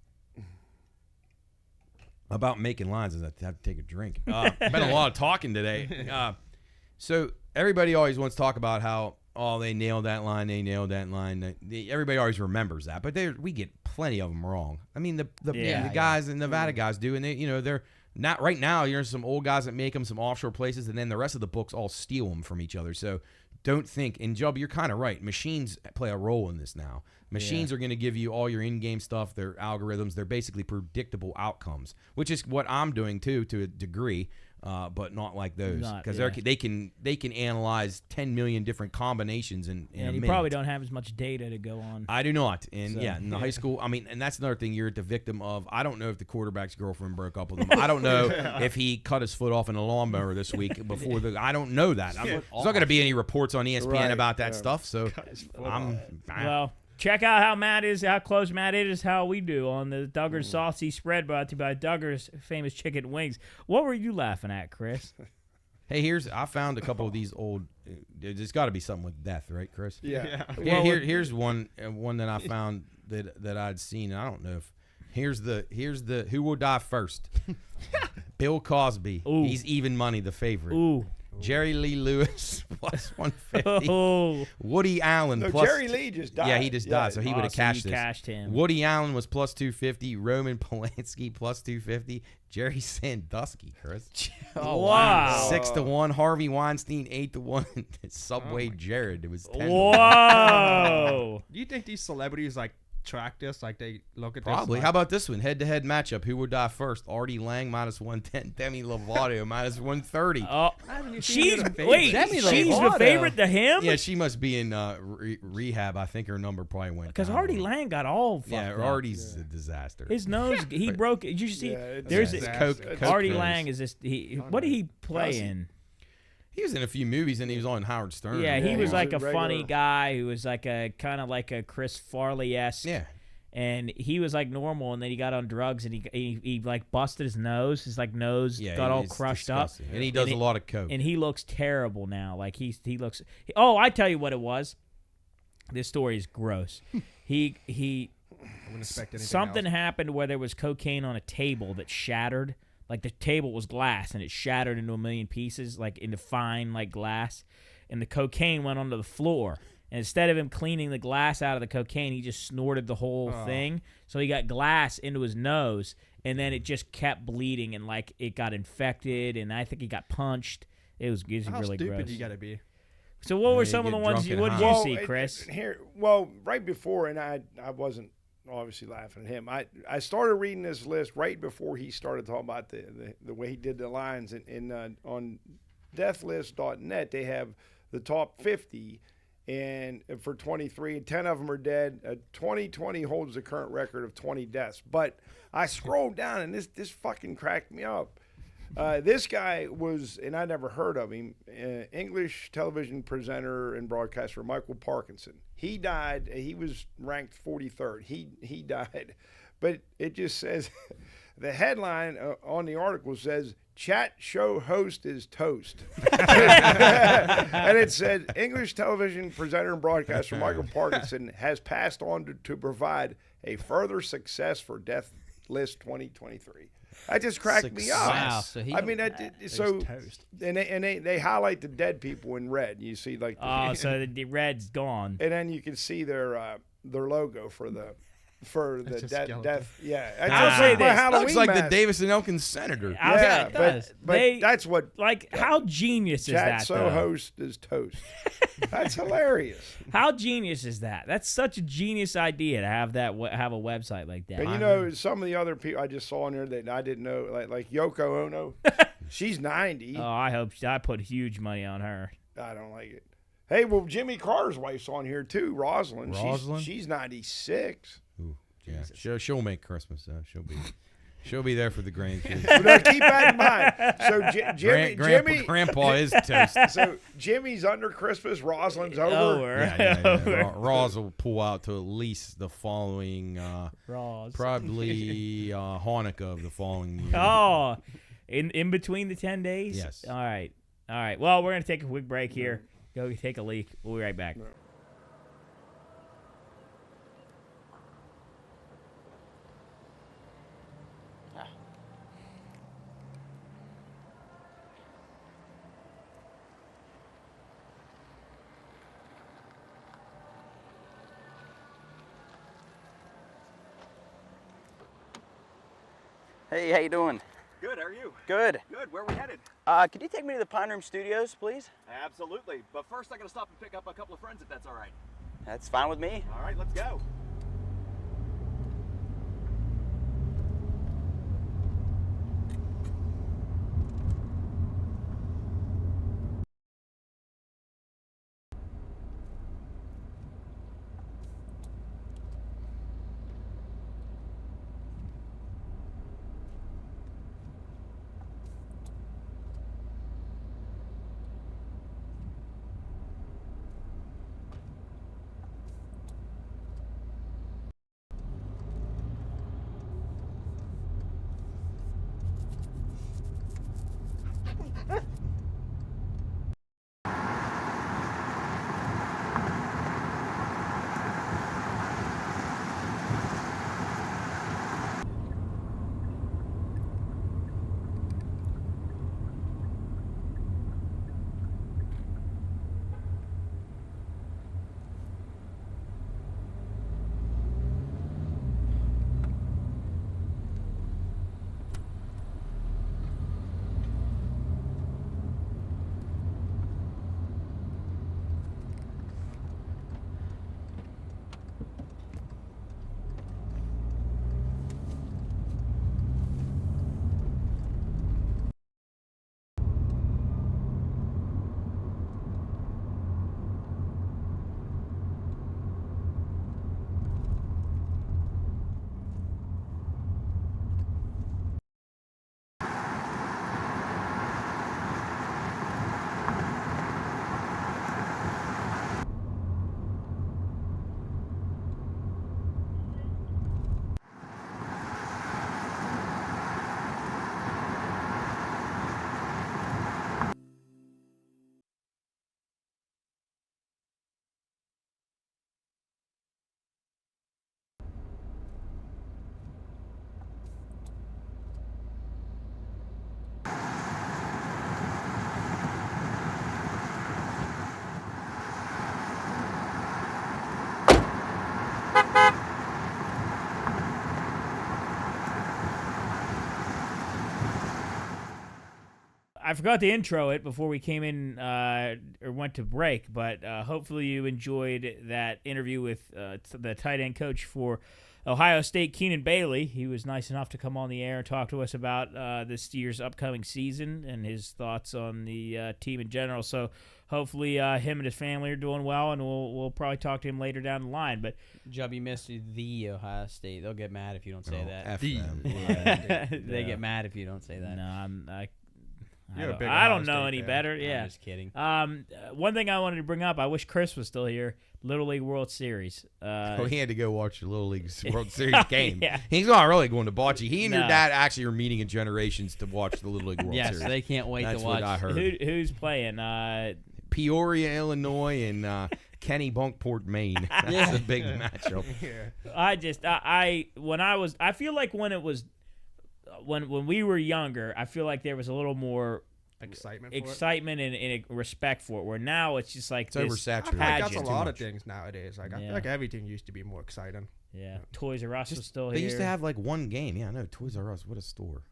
making lines is I have to take a drink. Been a lot of talking today. So everybody always wants to talk about how they nailed that line, they nailed that line. Everybody always remembers that, but we get plenty of them wrong. I mean the guys, the Nevada guys do, and they're not right now. You're some old guys that make them some offshore places, and then the rest of the books all steal them from each other. So don't think. And Jub, you're kind of right. Machines play a role in this now. Machines are going to give you all your in-game stuff, their algorithms. They're basically predictable outcomes, which is what I'm doing too, to a degree, but not like those, because they can analyze 10 million different combinations in a and you minute. probably don't have as much data to go on. I do not. And in the high school, I mean, and that's another thing you're the victim of. I don't know if the quarterback's girlfriend broke up with him. I don't know if he cut his foot off in a lawnmower this week before I don't know that. There's not going to be any reports on ESPN about that stuff. So Well, check out how close Matt is, how we do on the Duggar's Saucy Spread, brought to you by Duggar's Famous Chicken Wings. What were you laughing at, Chris? hey, I found a couple of these old. There's got to be something with death, right, Chris? Yeah. Here's one that I found that I'd seen. I don't know if here's the who will die first. Bill Cosby. Ooh. He's even money, the favorite. Ooh. Jerry Lee Lewis plus 150. Oh. Woody Allen No, plus. Jerry Lee just died. Yeah, he just died, so he would have So cashed you this. cashed him. Woody Allen was plus 250. Roman Polanski plus 250. Jerry Sandusky, Chris. Oh, wow. 6-1. Harvey Weinstein 8-1. Subway Jared. It was 10. Whoa. Do you think these celebrities track this? Like they look at Probably. this? How about this one? Head-to-head matchup. Who would die first? Artie Lang minus 110. Demi Lovato minus 130. Oh, she's the Lovato. favorite to him? Yeah, she must be in rehab. I think her number probably went Because down. Artie Lang got all fucked Yeah, up. Artie's a disaster. His nose, he broke. Did you see? Yeah, it's there's a a, disaster. Artie nose. Lang is this. What did he play in? He was in a few movies, and he was on Howard Stern. Yeah, he he was was like a a funny regular. guy who was like a kind of like a Chris Farley-esque. Yeah. And he was like normal, and then he got on drugs, and he like busted his nose. His like nose got all it's crushed disgusting. up, And he does a lot of coke. and he looks terrible now. Like he looks. Oh, I tell you what it was. This story is gross. he I wouldn't expect anything something else. happened where there was cocaine on a table that shattered. Like the table was glass, and it shattered into a million pieces, like into fine like glass, and the cocaine went onto the floor. And instead of him cleaning the glass out of the cocaine, he just snorted the whole thing. So he got glass into his nose, and then it just kept bleeding, and like it got infected, and I think he got punched. It was How really stupid gross. you gotta be? So what were you some of get the ones drunk and what did high. you see, Chris? Right before, and I wasn't obviously laughing at him. I started reading this list right before he started talking about the way he did the lines. On deathlist.net, they have the top 50, and for 23, 10 of them are dead. 2020 holds the current record of 20 deaths. But I scrolled down, and this fucking cracked me up. This guy was, and I never heard of him, English television presenter and broadcaster Michael Parkinson. He died. He was ranked 43rd. He died. But it just says, the headline on the article says, chat show host is toast. And it said, English television presenter and broadcaster Michael Parkinson has passed on to provide a further success for Death List 2023. That just cracked me up. Wow. So he, I mean, so toast. and they highlight the dead people in red. You see, like, Oh, so the red's gone. and then you can see their logo for the It's a death. skeleton. Yeah, I'll say my this. Halloween Looks like the mask. Davis and Elkins senator. Yeah, it does. but They- that's what Like, how genius is chat that, so though? host is toast. That's hilarious. How genius is that? That's such a genius idea to have have a website like that. And you know, some of the other people I just saw in there that I didn't know, like Yoko Ono, she's 90. Oh, I put huge money on her. I don't like it. Hey, well, Jimmy Carter's wife's on here too, Rosalind. Rosalind? She's 96. Ooh, yeah, she'll make Christmas. She'll be there for the grandkids. But now keep that in mind. So Jimmy, Grandpa is toast. so Jimmy's under Christmas. Rosalind's over. Over. Yeah. Roz will pull out to at least the following, Roz. probably Hanukkah of the following year. Oh, in between the 10 days? Yes. All right. Well, we're going to take a quick break here. Go take a leak. We'll be right back. Hey, how you doing? Good, how are you? Good. Good, where are we headed? Could you take me to the Pine Room Studios, please? Absolutely, but first I gotta stop and pick up a couple of friends if that's all right. That's fine with me. All right, let's go. I forgot to intro it before we came in or went to break, but hopefully you enjoyed that interview with the tight end coach for Ohio State, Keenan Bailey. He was nice enough to come on the air and talk to us about this year's upcoming season and his thoughts on the team in general. So hopefully him and his family are doing well, and we'll probably talk to him later down the line. But Jub, you missed the Ohio State. They'll get mad if you don't say that. F them. They get mad if you don't say that. no, You're a big I don't Ohio know State any fan. better. I'm Yeah. just kidding. One thing I wanted to bring up, I wish Chris was still here. Little League World Series. He had to go watch the Little League World Series game. Yeah. He's not really going to bocce. He and your No. dad actually are meeting in generations to watch the Little League World Yes, Series. they can't wait That's to watch. what I heard. Who's playing? Peoria, Illinois, and Kenny Bunkport, Maine. That's a big matchup. I feel like when it was when we were younger, I feel like there was a little more Excitement for it. excitement and respect for it. Where now it's just like It's this oversaturated. I feel like that's a pageant. lot Too of much. things nowadays. Like I Yeah. feel like everything used to be more exciting. Yeah, Toys R Us was still They here. used to have like one game. Yeah, I know. Toys R Us. What a store.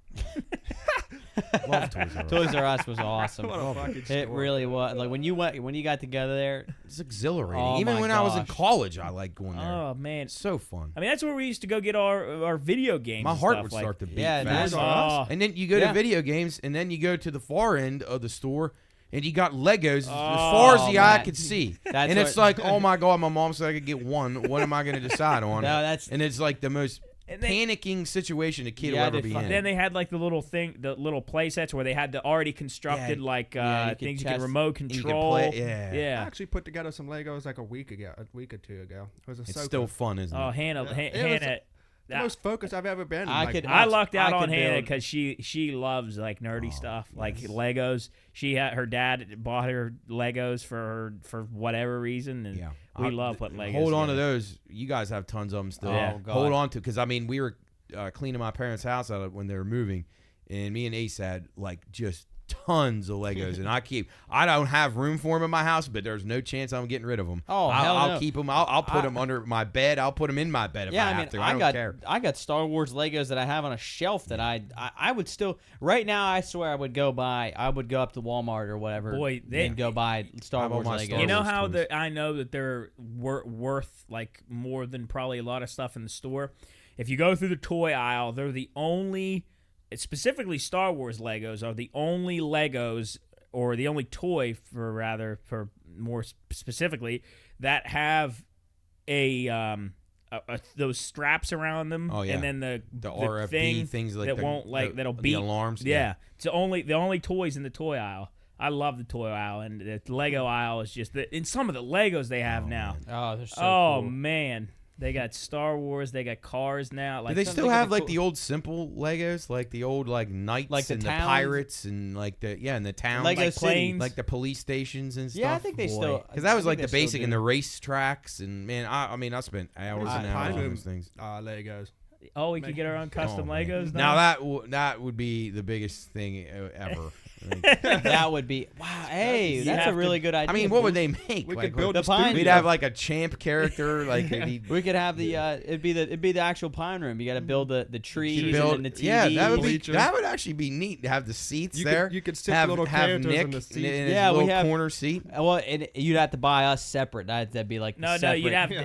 Love Toys R Us. Toys R Us was awesome. What a fucking It store. really was. Like when you got together there. It's exhilarating. Oh Even my when I was in gosh. college, I liked going there. Oh man, It's so fun. I mean that's where we used to go get our video games. My and heart stuff, would like, start to beat Yeah, fast. Toys R Us. Oh, And then you go Yeah. to video games, and then you go to the far end of the store, and you got Legos as far as the eye man. could see. That's And it's what- like, oh my God, my mom said I could get one. What am I going to decide on? No, that's- and it's like the most And panicking situation a kid will Yeah, ever they be fu- in. then they had like the little play sets where they had the already constructed like you could things you test- could remote you could control. play- I yeah. actually put together some Legos like a week or two ago. It was a It's so still fun, isn't Oh, it? Hannah, Yeah. It was Hannah. the most focused I've ever been. I like, could- I months. lucked out I on could Hannah build- because she loves like nerdy stuff, like Legos. She had her dad bought her Legos for whatever reason, and Yeah. we love putting Legos. Hold on to together. those. You guys have tons of them still. Yeah. Oh, God. Hold on to, because I mean, we were cleaning my parents' house out when they were moving, and me and Ace had like just tons of Legos, and I don't have room for them in my house, but there's no chance I'm getting rid of them. Oh, hell I'll no. keep them. I'll put them under my bed. I'll put them in my bed if Yeah, I I have mean, to. I don't care. I got Star Wars Legos that I have on a shelf that I would still right now. I swear I would go up to Walmart or whatever. Boy, and go buy Star How about Wars my Legos. Star You know Wars how toys. I know that they're worth like more than probably a lot of stuff in the store. If you go through the toy aisle, they're the only, specifically Star Wars Legos are the only Legos or the only toy for more specifically that have those straps around them. Oh, yeah. And then the RFD thing things like that the- that'll the beep alarms, Yeah. yeah. It's the only toys in the toy aisle. I love the toy aisle, and the Lego aisle is just in some of the Legos they have now. Oh, they're so Oh cool. man, they got Star Wars, they got cars now. Like Do they some- still got have the like cool- the old simple Legos, like the old like knights Like the and towns? the pirates and like and the towns, Lego like City. planes? like the police stations and stuff. Yeah, I think they still. Because that was I like think the they still basic do. and the race tracks, and man, I mean, I spent hours and hours on those things. Legos. Oh, we could get our own custom Legos now. Now that would be the biggest thing ever. That would be wow. Hey, You that's a have really good idea. I mean, what would dude. they make? We Like, could build The a studio. Pine- we'd have like a champ character, like We could have the it'd be the actual pine room. You got to build the trees build, and then the TVs. yeah, Bleachers. that would actually be neat to have the seats You there. could- you could stick have, little have characters Nick in the seats. in his Yeah, we little have- corner seat. Well, and you'd have to buy us separate. That'd be like No, separate.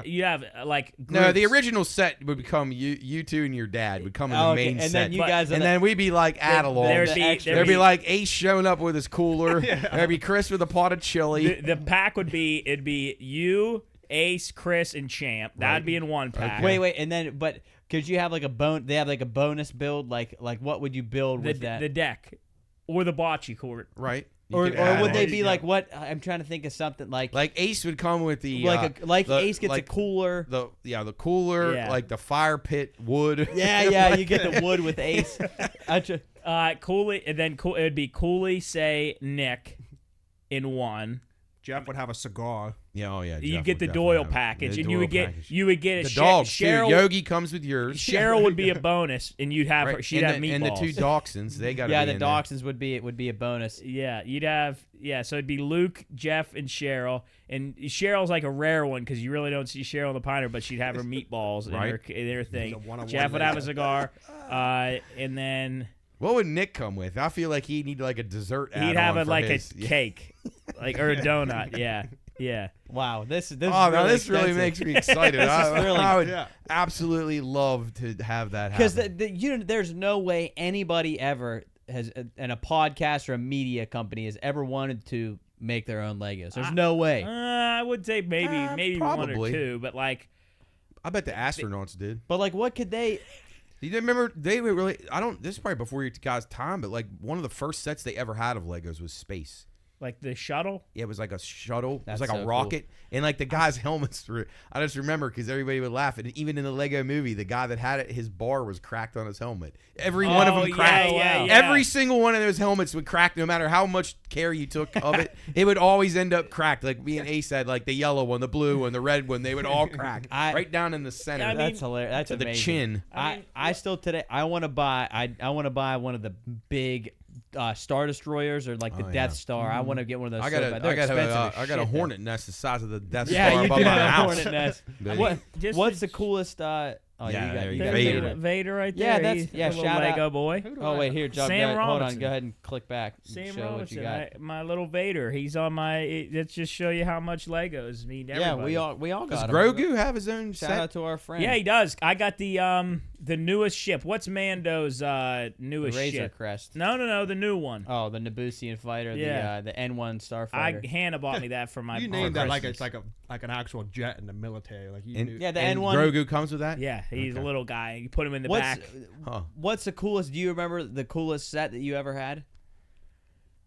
you'd have like No, the groups. original set would become you two and your dad would come in Oh, the okay, main and set. then you guys are and the- then we'd be like at along. there'd the be- extra- There'd be like Ace showing up with his cooler. There'd be Chris with a pot of chili. The pack it'd be you, Ace, Chris, and Champ. That'd be in one pack. Wait, and then but could you have like a bone? They have like a bonus build. Like what would you build with that? the deck or the bocce court. Right. You or could add would they on. be like what? I'm trying to think of something like Ace would come with the the- Ace gets like a cooler. the cooler, Yeah. like the fire pit wood. Yeah, you get the wood with Ace. Cooley, and then it'd be Cooley, say Nick, in one. Jeff would have a cigar. Yeah, oh yeah. You Jeff get would the definitely Doyle have package, the and you Doyle would get package. you would get the a dogs Cheryl. too. Yogi comes with yours. Cheryl would be a bonus, and you'd have her. Right. She'd and have the, meatballs. and the two Dachshunds, they got Yeah, be the in there. Dachshunds would be a bonus. Yeah, you'd have So it'd be Luke, Jeff, and Cheryl. And Cheryl's like a rare one because you really don't see Cheryl in the Piner, but she'd have her meatballs in her thing. one-on-one Jeff would have a later. cigar, and then What would Nick come with? I feel like he'd need like a dessert. he'd have add-on for like his. a cake, or a donut. Yeah. Wow, this Oh, is no, really this really expensive. makes me excited. I thrilling. would Yeah. absolutely love to have that Because happen. there's no way anybody ever has, and a podcast or a media company has ever wanted to make their own Legos. There's no way. I would say maybe one or probably. two, but like I bet the astronauts did. But like, what could they? You remember they were really? I don't. This is probably before your guys' time, but like one of the first sets they ever had of Legos was space. like the shuttle. Yeah, it was like a shuttle. That's it was like so a rocket, and like the guys' helmets were. I just remember because everybody would laugh, and even in the Lego movie, the guy that had it, his bar was cracked on his helmet. Every one of them cracked. Yeah. Every single one of those helmets would crack, no matter how much care you took of it. It would always end up cracked. Like me and Ace said, like the yellow one, the blue one, the red one, they would all crack right down in the center. I mean, That's hilarious. That's to the amazing. chin. I still today I want to buy one of the big Star Destroyers or like the Oh, Death yeah. Star. I want to get one of those. I so got bad. They're expensive as I got a shit, hornet nest the size of the Death though. Yeah, Star you above do my have a house. hornet nest. But- What's the coolest? Oh, Yeah, you there got you you go. got Vader. Vader right there. Yeah, that's- He's yeah, a little shout out. Lego boy. Oh wait, here, Job. Sam Hold on, Robinson. go ahead and click back. And Sam show what you Robinson, got. my little Vader. He's on my. Let's just show you how much Legos mean to Yeah, everybody. we all Does got 'em. Grogu have his own Shout set? out to our friend. Yeah, he does. I got the newest ship. What's Mando's the newest Razor ship? Crest. No, the new one. Oh, the Nabusian fighter. Yeah. The N1 Starfighter. Hannah bought me that for my. You for named that like Christmas. it's like an actual jet in the military. Like you And- knew. Yeah, the and N1. Grogu comes with that? Yeah, He's a Okay. little guy. You put him in the What's back. what's the coolest? Do you remember the coolest set that you ever had?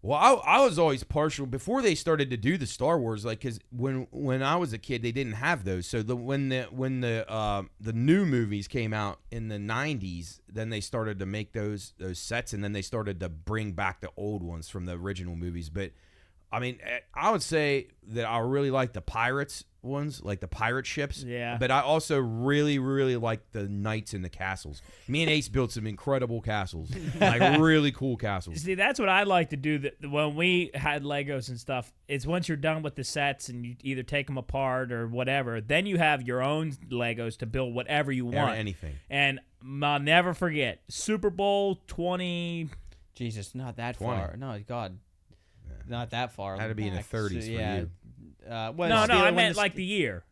Well, I was always partial before they started to do the Star Wars, like, because when I was a kid, they didn't have those. So when the new movies came out in the '90s, then they started to make those sets, and then they started to bring back the old ones from the original movies. But I mean, I would say that I really like the pirates ones, like the pirate ships. Yeah. But I also really, really like the knights and the castles. Me and Ace built some incredible castles, like really cool castles. See, that's what I like to do. That when we had Legos and stuff, is once you're done with the sets and you either take them apart or whatever, then you have your own Legos to build whatever you want. Anything. And I'll never forget Super Bowl 20. Jesus, not that 20. far. No, God, not that far. Had to be in the back. 30s for you. When No, Steelers- I when meant the like the year.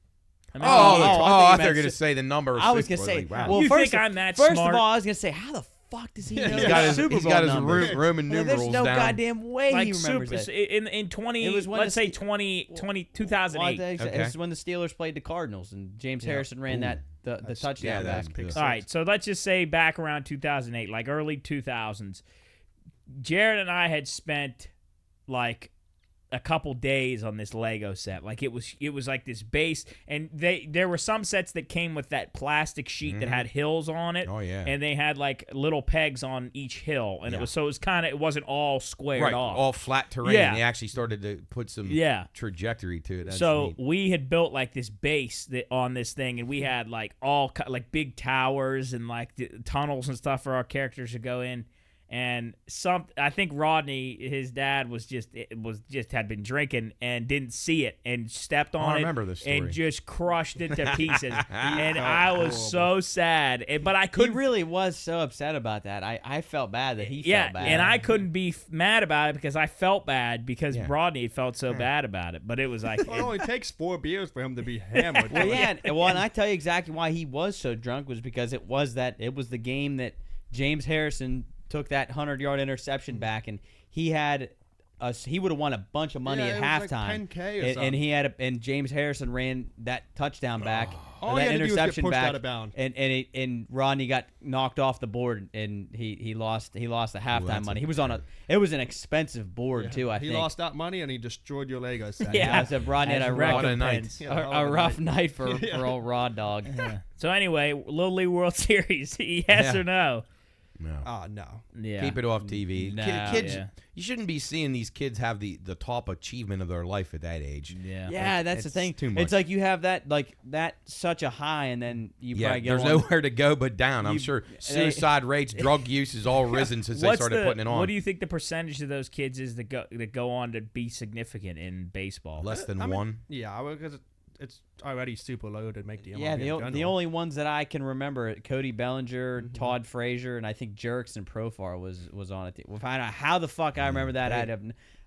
I meant Oh, the year. I you thought you meant were going to si- say the number. I was gonna gonna say, wow. well, You first, think I'm that first smart? of all, I was gonna say, how the fuck does he know He's the got his, Super he's Bowl got his numbers? Roman Well, numerals there's no down. goddamn way Like he remembers super it. in 20. It was when Let's the say Ste- 2008. It Okay. was when the Steelers played the Cardinals and James Harrison ran the touchdown yeah, back. that's good. All right, so let's just say back around 2008, like early 2000s, Jarrett and I had spent like a couple days on this Lego set. Like it was like this base, and there were some sets that came with that plastic sheet that had hills on it. Oh, yeah. And they had like little pegs on each hill, and it wasn't all squared Right, off. all flat terrain. Yeah. They actually started to put some trajectory to it. That's So neat. we had built like this base on this thing, and we had like like big towers and like the tunnels and stuff for our characters to go in. And I think Rodney, his dad, had been drinking and didn't see it and stepped on I it. remember this story. And just crushed it to pieces. And I was so sad, but I He couldn't. really was so upset about that. I felt bad that he felt bad. and I couldn't be mad about it because I felt bad because Yeah. Rodney felt so bad about it. But it was like, Well, it only takes 4 beers for him to be hammered. Well, yeah, and I tell you exactly why he was so drunk was because it was the game that James Harrison took that 100-yard interception back, and he would have won a bunch of money Yeah, at it was like halftime. 10K or and something. he had James Harrison ran that touchdown back, All that he had to do was get interception pushed back, out of bounds. and Rodney got knocked off the board, and he lost the halftime that's money. He was on it was an expensive board too. I he think. lost that money and he destroyed your Lego set. Yeah. I said Rodney had As a recompense. What a night. Yeah, a rough night for old Rod Dog. So anyway, Little League World Series, yes or no? No. Oh, no. Yeah. Keep it off TV. No, Kids, yeah. you shouldn't be seeing these kids have the top achievement of their life at that age. Yeah. Yeah, that's the It's thing. too much. It's like you have that such a high, and then you Yeah, probably go there's on. nowhere to go but down. I'm sure suicide rates, drug use has all risen since they started putting it on. What do you think the percentage of those kids is that go on to be significant in baseball? Less than I mean, one? Yeah, because it's already super low to make the MLB Yeah, in the general. only ones that I can remember, Cody Bellinger, Todd Frazier, and I think Jerkson Profar was on it. We'll find out how the fuck I remember that.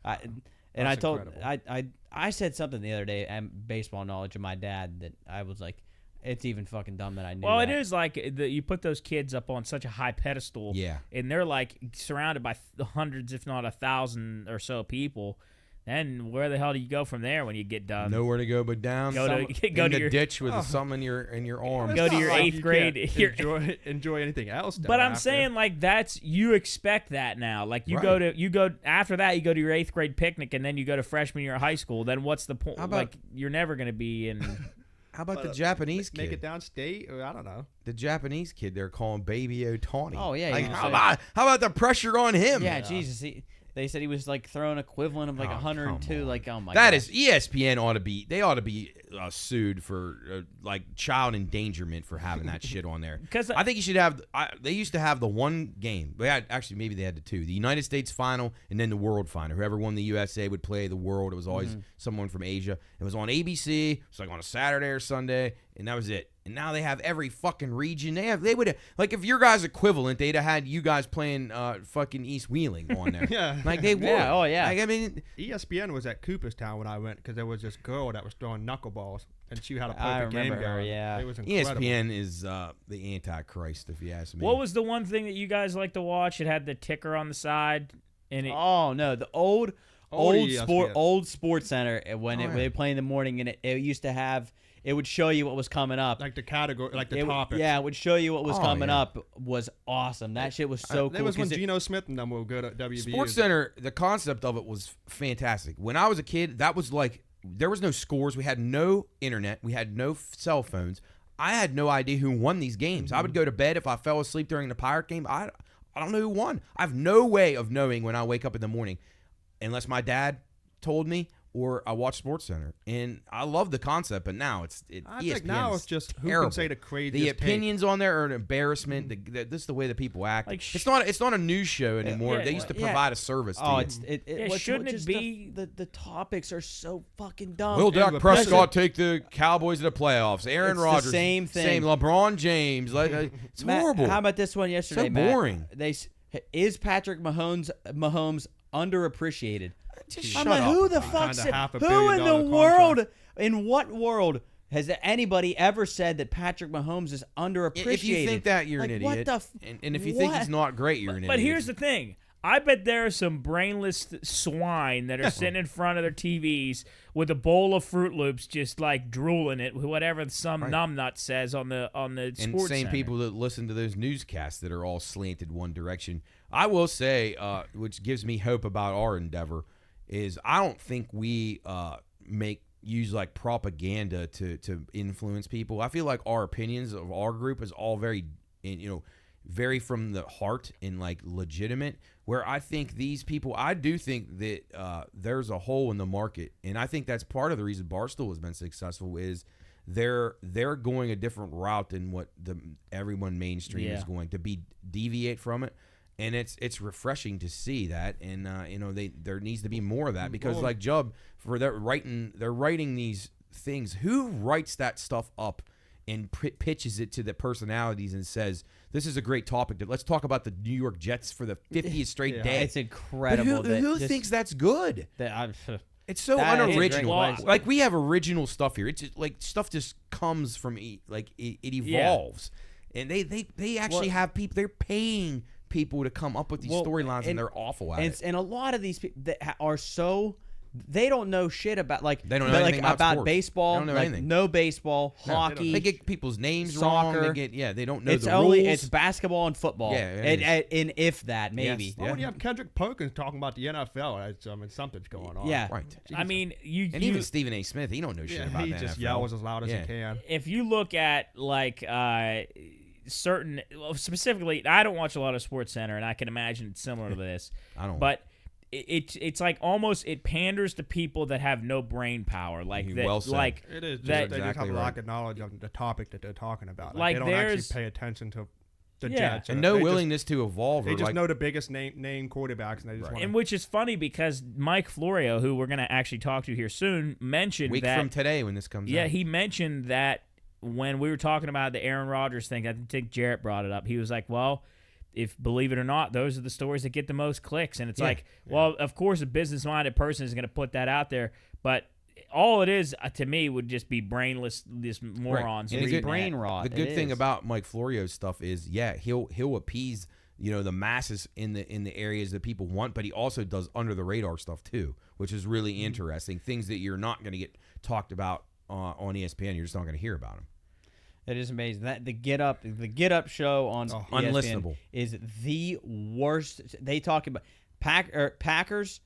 I told incredible. I said something the other day, baseball knowledge of my dad, that I was like, it's even fucking dumb that I knew. Well, that. it is like you put those kids up on such a high pedestal, Yeah. and they're like surrounded by hundreds, if not 1,000 or so people. Then where the hell do you go from there when you get done? Nowhere to go but down. Go to- go in to the your- ditch with something in your arm. Go to your Like, eighth you grade. can't your- enjoy anything else. But I'm after. saying like you expect that now. Like you go after that you go to your 8th grade picnic and then you go to freshman year of high school. Then what's the point? How about- Like you're never going to be in. How about the Japanese make kid? it downstate, or I don't know. The Japanese kid they're calling Baby Otani. Oh, yeah, Like, you how say- about the pressure on him? yeah, Jesus. They said he was like throwing equivalent of like Oh, 102. come Like, oh my god. That is ESPN ought to be sued for like child endangerment for having that shit on there. 'Cause I think you should have. They used to have the one game. They had, actually maybe they had the two: the United States final and then the World final. Whoever won the USA would play the World. It was always someone from Asia. It was on ABC. It's like on a Saturday or Sunday, and that was it. And now they have every fucking region. They would like if your guys' equivalent, they'd have had you guys playing fucking East Wheeling on there. Yeah. Like they would. Yeah, oh, yeah. Like, I mean, ESPN was at Cooperstown when I went because there was this girl that was throwing knuckleballs and she had a perfect I game remember her, going. yeah. It was incredible. ESPN is the Antichrist, if you ask me. What was the one thing that you guys like to watch? It had the ticker on the side, and it. Oh no, the old ESPN. Sports Center when they play in the morning, and it used to have. it would show you what was coming up. Like the category, like the It topics. Yeah, it would show you what was Oh, coming yeah. up. Was awesome. That shit was so That cool. was when 'cause it- Geno Smith and them were good at WVU. Sports Center, the concept of it was fantastic. When I was a kid, that was like there was no scores. We had no internet. We had no cell phones. I had no idea who won these games. I would go to bed if I fell asleep during the Pirate game. I don't know who won. I have no way of knowing when I wake up in the morning unless my dad told me or I watch Sports Center. And I love the concept, but now I think now it's just who can say the craziest The take. opinions on there are an embarrassment. this is the way that people act. Like, it's not a news show anymore. yeah, they used to yeah. provide a service to Oh, you. shouldn't it just be- the topics are so fucking dumb. Will Dak but Prescott take the Cowboys to the playoffs? Aaron It's the Rodgers, same thing. LeBron James, it's Matt, horrible. How about this one yesterday, So Matt? boring. Is Patrick Mahomes underappreciated? Just I'm shut like, up. who the Signed fuck a said? $500 Who million in the contract. world? In what world has anybody ever said that Patrick Mahomes is underappreciated? If you think that, you're Like, an what idiot. the and if you think what? he's not great, you're an idiot. But here's the thing. I bet there are some brainless swine that are sitting in front of their TVs with a bowl of Fruit Loops, just like drooling it, whatever some numbnut says on the and sports same center. people that listen to those newscasts that are all slanted one direction. I will say, which gives me hope about our endeavor, is I don't think we use like propaganda to influence people. I feel like our opinions of our group is all very, very from the heart and like legitimate. Where I think these people, I do think that there's a hole in the market, and I think that's part of the reason Barstool has been successful is they're going a different route than what everyone mainstream is going to deviate from it. And it's refreshing to see that, and there needs to be more of that because like Jubb, they're writing these things. Who writes that stuff up and pitches it to the personalities and says this is a great topic? Let's talk about the New York Jets for the 50th straight day. It's incredible. But who thinks that's good? It's so That is unoriginal. great. Like we have original stuff here. It's just, like stuff just comes from it evolves, and they actually have people. They're paying people to come up with these storylines, and they're awful at it. And a lot of these people that are so they don't know shit about They don't know anything about sports. baseball. They don't know like, anything. no baseball, hockey. They get people's names soccer. wrong. They don't know It's the only rules. it's basketball and football. Yeah, it and if that maybe. Yes. Why would you have Kendrick Perkins talking about the NFL? Something's going on. Yeah. Right. I mean, And even Stephen A. Smith, he don't know shit about he the just NFL. yells as loud as he can. if you look at like certain, specifically, I don't watch a lot of Sports Center, and I can imagine it's similar to this. I don't. But it's like almost it panders to people that have no brain power, like You that, well said. like It is. that. They just exactly have a right. lack of knowledge of the topic that they're talking about. Like, They don't actually there's- pay attention to the Yeah. Jets. and or no they just- willingness to evolve. They or just like, know the biggest name quarterbacks, and they just want And which is funny because Mike Florio, who we're going to actually talk to here soon, mentioned week that from today when this comes yeah, out. he mentioned that when we were talking about the Aaron Rodgers thing. I think Jarrett brought it up. He was like, well, if believe it or not, those are the stories that get the most clicks. And it's like, well, of course, a business-minded person is going to put that out there. But all it is, to me, would just be brainless, these morons. And reading the brain that. rot. The good It thing is. about Mike Florio's stuff is, he'll appease the masses in the areas that people want, but he also does under the radar stuff too, which is really interesting. Things that you're not going to get talked about on ESPN, you're just not going to hear about them. It is amazing that the Get Up show on ESPN unlistenable. is the worst. They talk about Packers,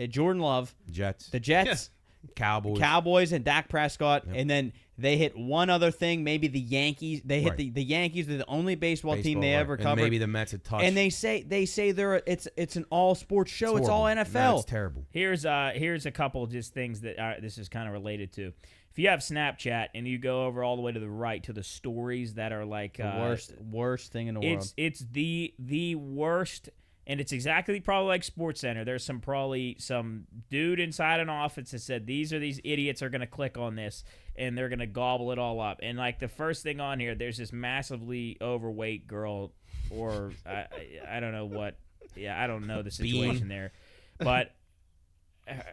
Jordan Love, Jets, the Jets, Cowboys, and Dak Prescott, and then they hit one other thing. Maybe the Yankees. They hit the Yankees. They're the only baseball team they ever and covered. maybe the Mets had touched. And they say it's an all sports show. It's all horrible. NFL. No, it's terrible. Here's a couple of just things that this is kind of related to. If you have Snapchat and you go over all the way to the right to the stories that are like The worst thing in the world. it's the worst, and it's exactly probably like Sports Center. There's some dude inside an office that said these idiots are gonna click on this and they're gonna gobble it all up. And like the first thing on here, there's this massively overweight girl, or I don't know what. Yeah, I don't know the situation there, but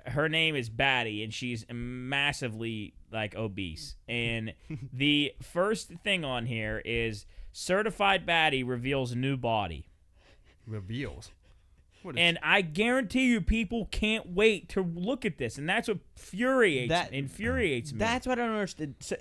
her name is Batty, and she's massively like obese. And the first thing on here is certified Batty reveals new body. reveals. And I guarantee you, people can't wait to look at this, and that's what infuriates me. That's what I don't understand. So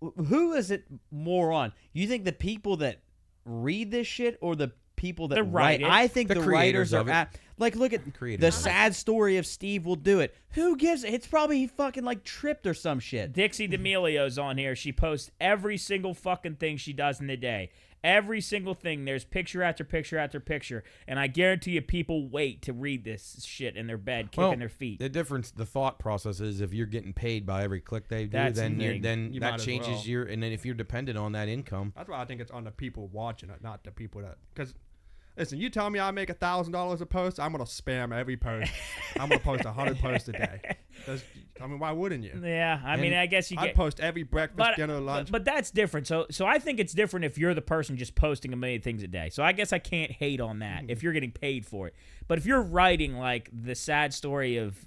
who is it more on? You think the people that read this shit or the people that write? I think the writers are like, look at the sad story of Steve will do it. Who gives it? It's probably he fucking like tripped or some shit. Dixie D'Amelio's on here. She posts every single fucking thing she does in the day. Every single thing. There's picture after picture after picture. And I guarantee you people wait to read this shit in their bed, kicking their feet. The thought process is if you're getting paid by every click they do, That's then You that might as changes well. your, and then if you're dependent on that income. That's why I think it's on the people watching it, not the people that. Because, listen, you tell me I make $1,000 a post, I'm gonna spam every post. I'm gonna post 100 posts a day. I mean, why wouldn't you? Yeah, I mean, I guess I'd post every breakfast, dinner, lunch. But that's different. So I think it's different if you're the person just posting a million things a day. So I guess I can't hate on that if you're getting paid for it. But if you're writing like the sad story of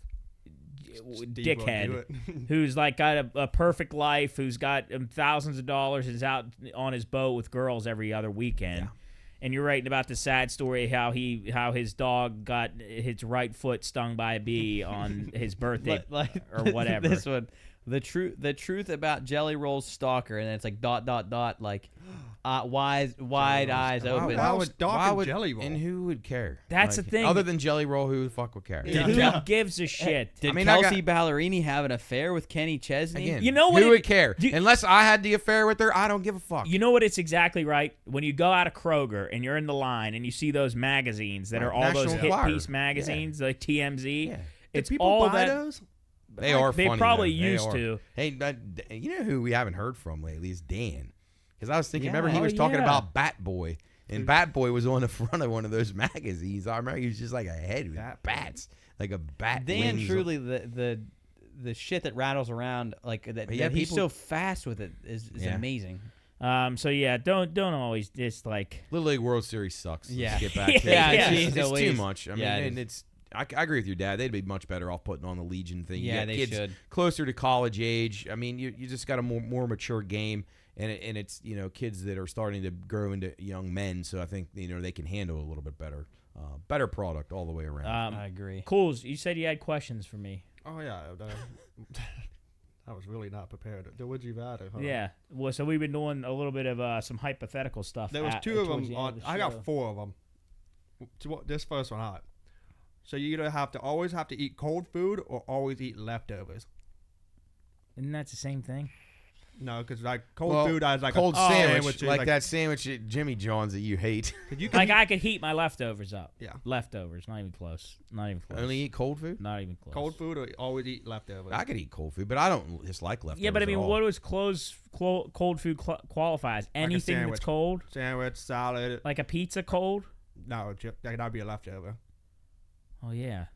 dickhead who's like got a perfect life, who's got thousands of dollars, is out on his boat with girls every other weekend. And you're writing about the sad story how his dog got his right foot stung by a bee on his birthday or whatever. This one, the truth about Jelly Roll's stalker, and then it's like ... like wide eyes open. Why would Jelly Roll? And who would care? That's the thing. Other than Jelly Roll, who the fuck would care? Who gives a shit? Did Kelsey Ballerini have an affair with Kenny Chesney? Again, You know what who would care? Unless I had the affair with her, I don't give a fuck. You know what? It's exactly right. When you go out of Kroger and you're in the line and you see those magazines that are all National those hit Enquirer. piece magazines, like TMZ. Yeah. It's people all buy that. those? They are They funny, probably though. They used are. to. Hey, you know who we haven't heard from lately is Dan. Because I was thinking, Yeah. remember he was talking yeah. about Bat Boy. And Bat Boy was on the front of one of those magazines. I remember he was just like a head with bats. Like a bat. Dan wings. truly the shit that rattles around like that. Yeah, He's people- so fast with it is amazing. So yeah, don't always just like. Little League World Series sucks. Let's Yeah. get back to Yeah, it. yeah. It's too Louise. much. I mean, Yeah, it and it's. I agree with your dad. They'd be much better off putting on the Legion thing. You Yeah, got they kids should. closer to college age. I mean, you just got a more mature game, and it's kids that are starting to grow into young men. So I think they can handle a little bit better, better product all the way around. I agree. Cools, you said you had questions for me. Oh yeah, I was really not prepared. Would you rather? Huh? Yeah. Well, so we've been doing a little bit of some hypothetical stuff. There was two of towards them. the end of the I show. got 4 of them. This first one hot. So you either always have to eat cold food or always eat leftovers. Isn't that the same thing? No, because like cold food, I was like cold a sandwich, is like that sandwich at Jimmy John's that you hate. You can Like I could heat my leftovers up. Yeah. Leftovers, not even close. Not even close. Only eat cold food. Not even close. cold food or always eat leftovers. I could eat cold food, but I don't dislike leftovers. Yeah, but I at mean, all. what does cold food qualify as? Anything that's sandwich. cold, Sandwich, salad. like a pizza cold. No, that'd be a leftover. Oh yeah.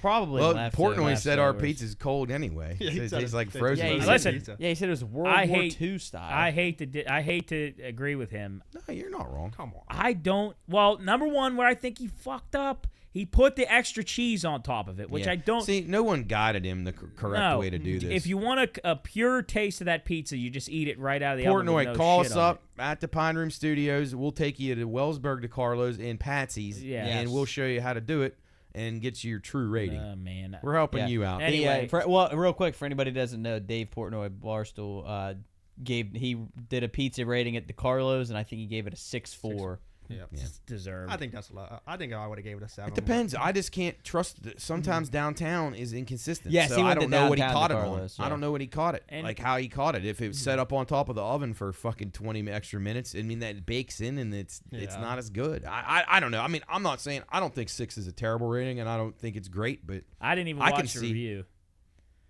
Probably. Well, leftovers. Portnoy said our pizza's cold anyway. Yeah, he It said tastes it- like they frozen. just Yeah, put it pizza. in listen. pizza. Yeah, he said it was World I War hate- II style. I hate to agree with him. No, you're not wrong. Come on. I don't. Well, number one, where I think he fucked up, he put the extra cheese on top of it, which Yeah. I don't. See, no one guided him the correct no, way to do this. If you want a pure taste of that pizza, you just eat it right out of the oven. Portnoy, with no call shit us on up at the Pine Room Studios. We'll take you to Wellsburg, to Carlos, and Patsy's, Yeah. and Yes. we'll show you how to do it and get you your true rating. Oh man. We're helping Yeah. you out. Anyway. Real quick, for anybody who doesn't know, Dave Portnoy Barstool he did a pizza rating at the Carlos, and I think he gave it a 6.4. Yeah. Just deserved. I think that's a lot. I think I would have gave it a 7. It depends. I just can't trust. Sometimes downtown is inconsistent. Yes, so he I went don't to know what he downtown caught to it on. Carlos, I yeah. don't know what he caught it. And- Like how he caught it. If it was set up on top of the oven for fucking 20 extra minutes, I mean that bakes in and it's Yeah. not as good. I don't know. I mean, I'm not saying I don't think 6 is a terrible rating, and I don't think it's great, but I didn't even I watch can the see- review.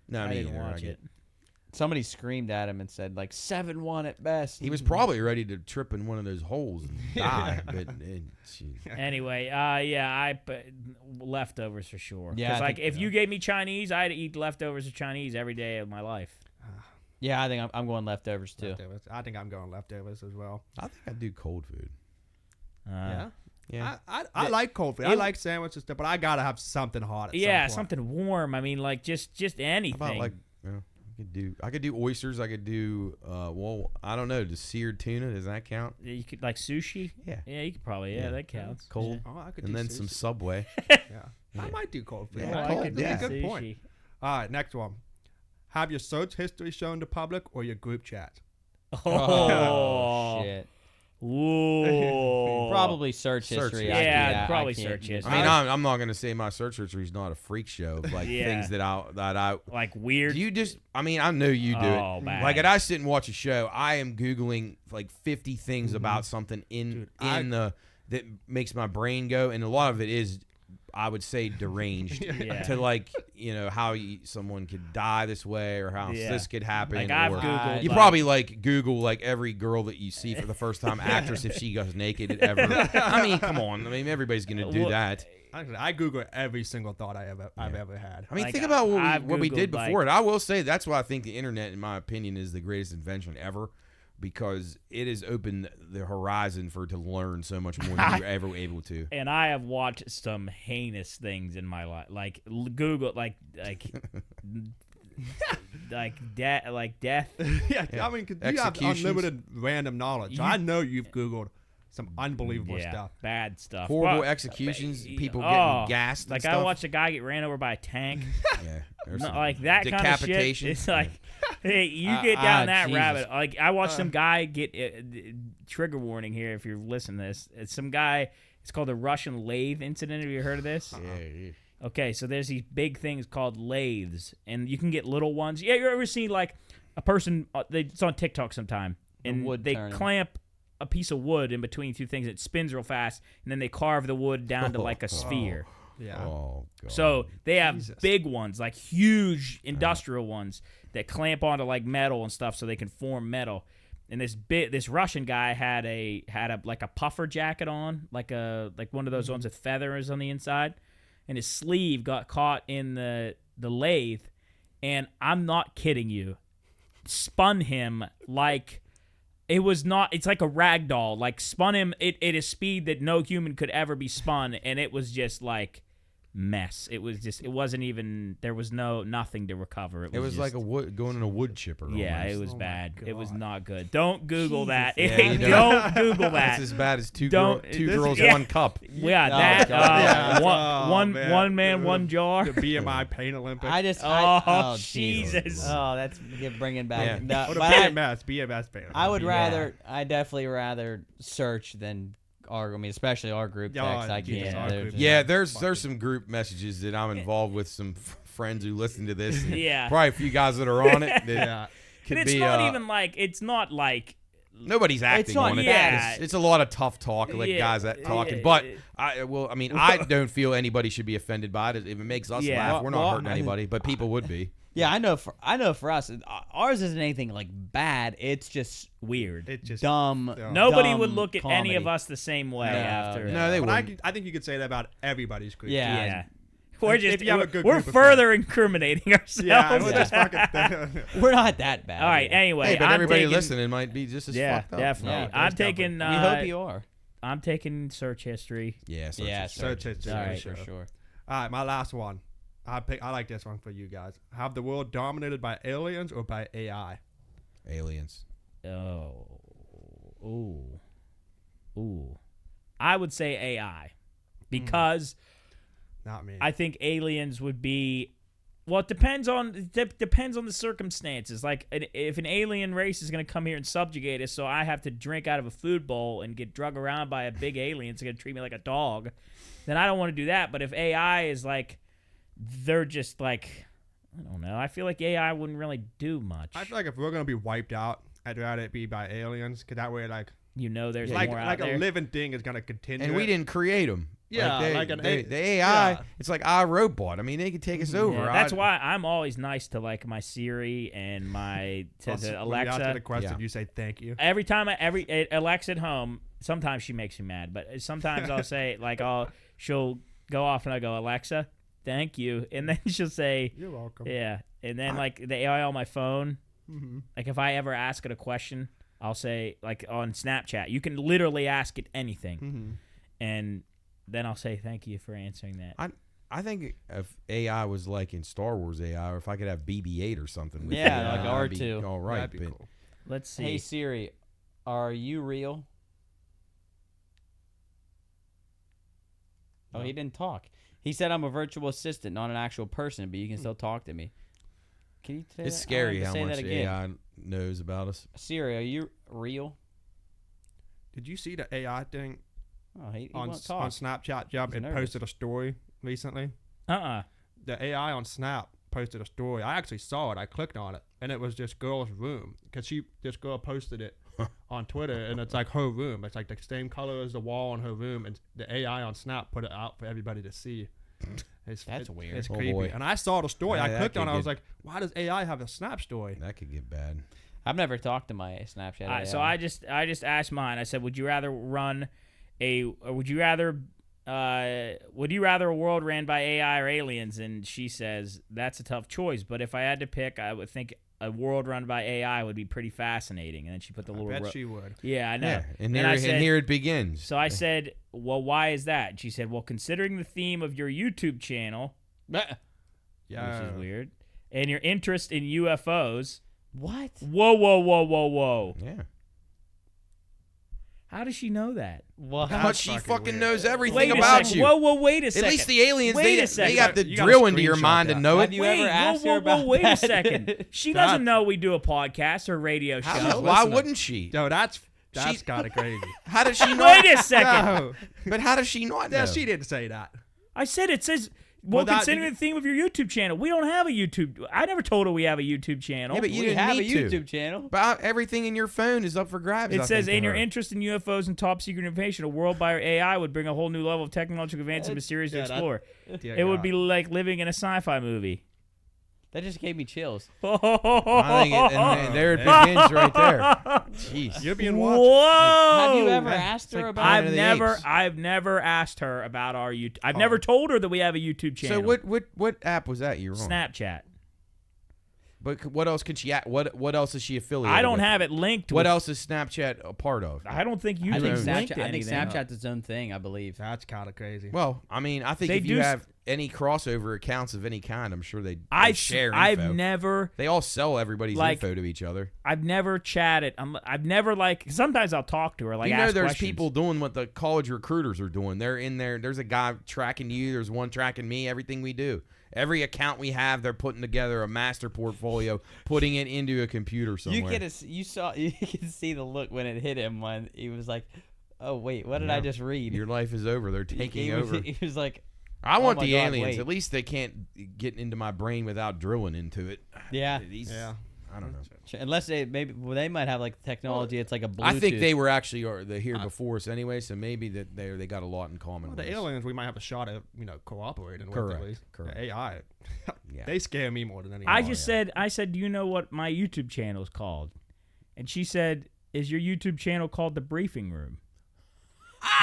no, I me didn't either. I watch get- it. Somebody screamed at him and said like 7-1 at best. He was probably ready to trip in one of those holes and die, but geez. Anyway, leftovers for sure. Yeah, Because I like think- if you gave me Chinese, I'd eat leftovers of Chinese every day of my life. Yeah, I think I'm going leftovers too. Leftovers. I think I'm going leftovers as well. I think I'd do cold food. Yeah. Yeah. I like cold food. I like sandwiches, but I gotta have something hot. At Yeah, some point. something warm. I mean, like just How anything. about like I could do oysters. I could do well, I don't know. Does seared tuna, does that count? You could like sushi. Yeah. Yeah, you could probably. Yeah, that counts. Cold. Oh, I could And do then sushi. some Subway. Yeah. I might do cold food. Yeah, I cold, could That's yeah. a good point. sushi. All right, next one. Have your search history shown to public or your group chat? Oh, shit. Whoa. Probably search Search history. history. Yeah, I probably can't search do history. I mean, I'm not gonna say my search history is not a freak show of like Yeah. things that I Like weird. do you just I mean I know you do Oh, it. bad. Like if I sit and watch a show, I am googling like 50 things about something in Dude, that makes my brain go, and a lot of it is I would say deranged Yeah. to like how someone could die this way or how Yeah. this could happen. Like I've or Googled. you like, probably like Google like every girl that you see for the first time actress if she goes naked ever. I mean, come on. I mean, everybody's gonna do Well, that. Actually, I Google every single thought I've ever had. I mean, like, think about I've what we did Googled, before. like- And I will say that's why I think the internet, in my opinion, is the greatest invention ever, because it has opened the horizon to learn so much more than you were ever able to. And I have watched some heinous things in my life, like Google, like death. Yeah, I mean, 'cause you have Executions. unlimited random knowledge. So I know you've Googled some unbelievable Yeah, stuff. bad stuff. Horrible Well, executions, people oh, getting gassed. Like and I stuff. watched a guy get ran over by a tank. Yeah, there's No, some like that kind of shit. decapitation. It's like, hey, you get down that Jesus. rabbit. Like I watched some guy get trigger warning here if you're listening to this. It's some guy. It's called the Russian lathe incident. Have you heard of this? Yeah. Okay, so there's these big things called lathes, and you can get little ones. Yeah, you ever seen like a person? It's on TikTok sometime, and wood they turning. clamp a piece of wood in between two things. It spins real fast, and then they carve the wood down to like a sphere. Yeah. Oh god. So they have Jesus. big ones, like huge industrial ones that clamp onto like metal and stuff, so they can form metal. And this Russian guy had a like a puffer jacket on, like one of those ones with feathers on the inside, and his sleeve got caught in the lathe, and I'm not kidding you, spun him like it was not. It's like a rag doll, like spun him at a speed that no human could ever be spun, and it was just like mess. It wasn't even. There was nothing to recover. it was just, like going in a wood chipper. yeah, almost. it was Oh my bad. It was God. not good. Don't Google that. Yeah, you don't Google that. That's as bad as two Don't- girls, yeah. one cup. Yeah, Oh, that God. Yeah. one Oh, one man. man, one jar. The BMI Pain Olympics. I just. Oh, Jesus. Jesus. Oh, that's bringing back. Yeah. No, Or the but I- BMS Pain Olympics. I would Yeah. rather. I definitely rather search than argue. I mean, especially our group Yeah, text. I Jesus, can't. our There's- group Yeah, text. there's some group messages that I'm involved with, some friends who listen to this. and Yeah. Probably a few guys that are on it. That Yeah. could And it's be, not even like it's not like nobody's acting not- on it. yeah. It's a lot of tough talk, like Yeah, guys that talking. yeah. But I mean, I don't feel anybody should be offended by it. If it makes us Yeah. laugh, we're not Well, hurting anybody, but people would be. Yeah, I know. For us, ours isn't anything like bad. It's just weird. It just dumb. Yeah. Nobody dumb would look at any of comedy. us the same way No, after. no. No, they But wouldn't. I think you could say that about everybody's group. Yeah. Yeah. We're just you have a good we're group of further incriminating ourselves. Yeah, we're just fucking. We're not that bad. All right. yeah. Anyway, Hey, but I'm everybody taking, listening might be just as Yeah, fucked up. definitely. Yeah, I'm most taking. We hope you are. I'm taking search history. Yeah, so Yeah, it's just- Search history. All right. for sure. All right, my last one. I like this one for you guys. Have the world dominated by aliens or by AI? aliens. Oh. Ooh. I would say AI because Not me. I think aliens would be. Well, it depends on the circumstances. Like, if an alien race is going to come here and subjugate us, so I have to drink out of a food bowl and get drug around by a big alien, it's going to treat me like a dog, then I don't want to do that. But if AI is like, they're just like, I don't know. I feel like AI wouldn't really do much. I feel like if we're gonna be wiped out, I'd rather it be by aliens, because that way, like There's like more out like there. a living thing is gonna continue. And we didn't create them. Yeah, like like the AI. yeah. It's like iRobot. I mean, they could take us over. Yeah, that's why I'm always nice to like my Siri and my to When you Alexa. answer the question, Yeah. you say thank you. Every time Alexa at home, sometimes she makes me mad, but sometimes I'll say like she'll go off and I go, Alexa, thank you, and then she'll say, You're welcome. yeah, and then like the AI on my phone, Mm-hmm. like if I ever ask it a question, I'll say like on Snapchat, you can literally ask it anything, Mm-hmm. and then I'll say thank you for answering that. I think if AI was like in Star Wars AI, or if I could have BB-8 or something. With Yeah, AI, like I'd be R2. All right, That'd be but cool. Let's see. Hey Siri, are you real? Oh, he didn't talk. He said I'm a virtual assistant, not an actual person, but you can still talk to me. Can you say it's that? scary I'll how have to say much that again. AI knows about us. Siri, are you real? Did you see the AI thing Oh, he on won't talk. Snapchat? Jump He's and nervous. posted a story recently. Uh-uh. The AI on Snap posted a story. I actually saw it. I clicked on it, and it was this girl's room because this girl posted it on Twitter, and it's like her room. It's like the same color as the wall in her room, and the AI on Snap put it out for everybody to see. That's weird. It's Oh, creepy. boy. And I saw the story. Yeah, I that clicked on it. could I was get- like, why does AI have a Snap story? That could get bad. I've never talked to my Snapchat. AI. So I just asked mine. I said, would you rather a world ran by AI or aliens? And she says that's a tough choice, but if I had to pick, I would think a world run by AI would be pretty fascinating. And then she put the I little bet she would. yeah, I know. Yeah, and I here, said, and here it begins. so I said, well, why is that? And she said, well, considering the theme of your YouTube channel, Yeah. which is weird, and your interest in UFOs. what? Whoa. Yeah. How does she know that? What? How much she fucking fucking weird. knows everything Wait a about second. you. Whoa, wait a At second. least the aliens, Wait a they second. got to You gotta drill into your screenshot mind to that. know Have it. you ever asked her about wait a that? second. She That's- doesn't know we do a podcast or radio show. How- why listening. wouldn't she? Yo, that's She- kind of crazy. How does she not? Wait a second. No. But how does she not know? Yeah, she didn't say that. I said it says, well, Well, that- considering the theme of your YouTube channel. We don't have a YouTube. I never told her we have a YouTube channel. Yeah, but you We didn't have a need to. YouTube channel. But everything in your phone is up for grabs. I It says, think, to in your her. interest in UFOs and top secret information, a world by AI would bring a whole new level of technological advance and mysterious to yeah, that- explore. Dear It would God. be like living in a sci-fi movie. That just gave me chills. I think and there it begins right there. Jeez. You're being watched. Whoa! Have you ever It's asked her like about Planet I've of the never, Apes. I've never asked her about our YouTube. I've never told her that we have a YouTube channel. So what app was that you're on? Snapchat. But what else can she? What else is she affiliated? I don't with? have it linked. What with, else is Snapchat a part of? I don't think YouTube I think is linked Snapchat. to I think anything. Snapchat's its own thing. I believe. That's kind of crazy. Well, I mean, I think They if you do have any crossover accounts of any kind, I'm sure they I've share I've info. never They all sell everybody's like, info to each other. I've never chatted. I've never like. Sometimes I'll talk to her. Like You know, ask there's questions. people doing what the college recruiters are doing. They're in there. There's a guy tracking you. There's one tracking me. Everything we do. Every account we have, they're putting together a master portfolio, putting it into a computer somewhere. You can see the look when it hit him when he was like, "Oh wait, what did I Yeah. just read?" Your life is over. They're taking over. He was like, I oh want my the God, aliens. wait. At least they can't get into my brain without drilling into it. "Yeah." Yeah. I don't know. Unless they they might have like technology. It's like a Bluetooth. I think they were actually here before us anyway, so maybe that they got a lot in common. Well, with the us. aliens we might have a shot at, cooperating with Correct, at least. correct. The AI, Yeah. they scare me more than anything. I said, do you know what my YouTube channel is called? And she said, is your YouTube channel called The Briefing Room?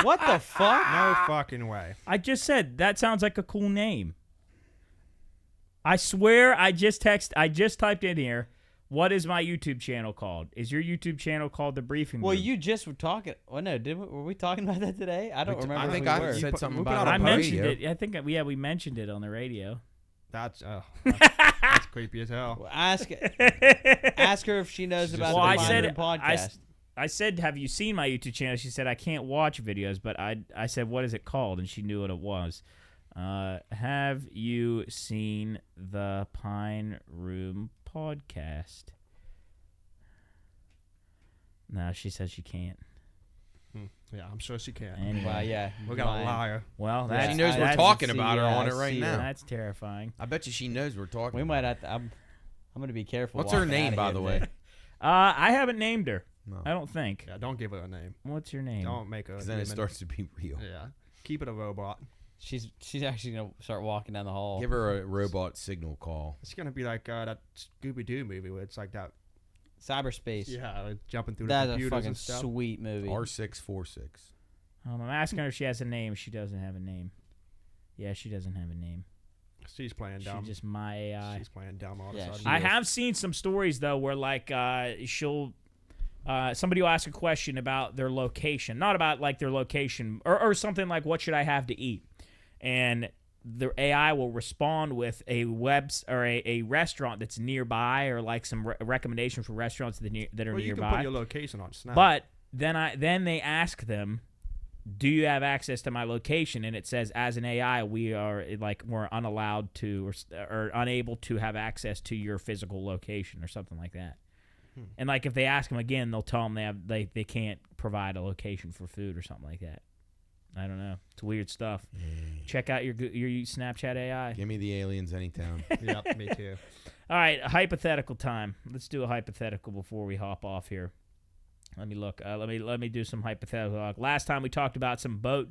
What the fuck? No fucking way. I just said that sounds like a cool name. I swear, I just typed in here. What is my YouTube channel called? Is your YouTube channel called The Briefing Well, Room? you just were talking. Oh no, were we talking about that today? I don't remember. I if think we I were. said something we put about out it I on the mentioned radio. it. I think we mentioned it on the radio. That's that's creepy as hell. Well, ask her if she knows about Well, the I Fine said Room podcast. I said, have you seen my YouTube channel? She said, I can't watch videos, but I said, what is it called? And she knew what it was. Have you seen the Pine Room podcast? No, she says she can't. Yeah, I'm sure she can. Anyway, Well, yeah, We got lying. a liar. well, Yeah, that's, She knows I we're haven't talking seen- about her yeah, on I it right see now. that's terrifying. I bet you she knows we're talking. We about might have to. I'm gonna be careful. What's her walking name, outta by here the today. way? I haven't named her. No. I don't think. Yeah, don't give her a name. What's your name? Don't make her. Because then it human. starts to be real. Yeah, keep it a robot. She's actually gonna start walking down the hall. Give her a robot signal call. It's gonna be like that Scooby Doo movie where it's like that. Cyberspace. Yeah, like jumping through the That's a computers fucking and stuff. sweet movie. R646. I'm asking her if she has a name. She doesn't have a name. Yeah, she doesn't have a name. She's playing dumb. She's just my AI. She's playing dumb all Yeah, of a she sudden. I have seen some stories though where like she'll somebody will ask a question about their location, not about like their location or something like what should I have to eat, and the AI will respond with a a restaurant that's nearby, or like some recommendations for restaurants that are Well, you nearby. can put your location on Snap. But then they ask them, do you have access to my location? And it says, as an AI, we're unallowed to or unable to have access to your physical location or something like that. And like if they ask them again, they'll tell them they can't provide a location for food or something like that. I don't know. It's weird stuff. Check out your Snapchat AI. Give me the aliens anytime. Yep, me too. All right, hypothetical time. Let's do a hypothetical before we hop off here. Let me look. Let me do some hypothetical. Last time we talked about some boat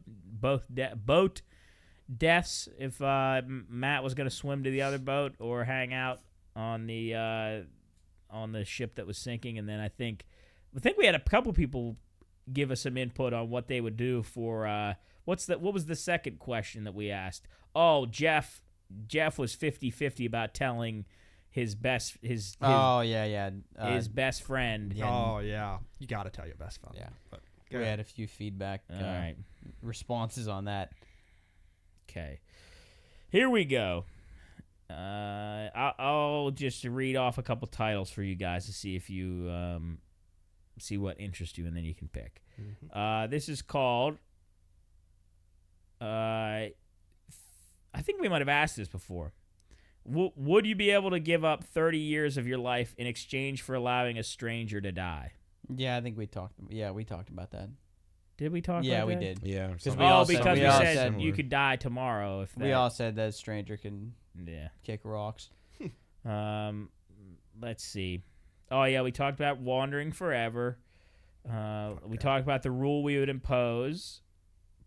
deaths. If Matt was going to swim to the other boat or hang out on the ship that was sinking, and then I think we had a couple people give us some input on what they would do for what was the second question that we asked? Oh, Jeff was 50-50 about telling his best his best friend. Oh yeah, you got to tell your best friend. Yeah. But, We had a few feedback All right. responses on that. Okay, here we go. I'll just read off a couple titles for you guys to see if you see what interests you, and then you can pick. This is called. I think we might have asked this before. Would you be able to give up 30 years of your life in exchange for allowing a stranger to die? Yeah, I think we talked about that. Did we talk? Yeah, about we that? did. Yeah. we something. all because we all said said you could die tomorrow if that. We all said that a stranger can Yeah. kick rocks. Let's see. Oh yeah, we talked about wandering forever. We talked about the rule we would impose.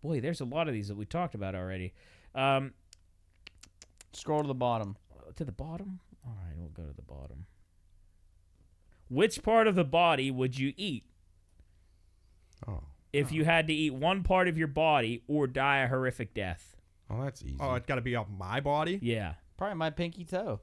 Boy, there's a lot of these that we talked about already. Scroll to the bottom. To the bottom? All right, we'll go to the bottom. Which part of the body would you eat? Oh. If you had to eat one part of your body or die a horrific death. Oh, that's easy. Oh, it's got to be off my body. Yeah. Probably my pinky toe.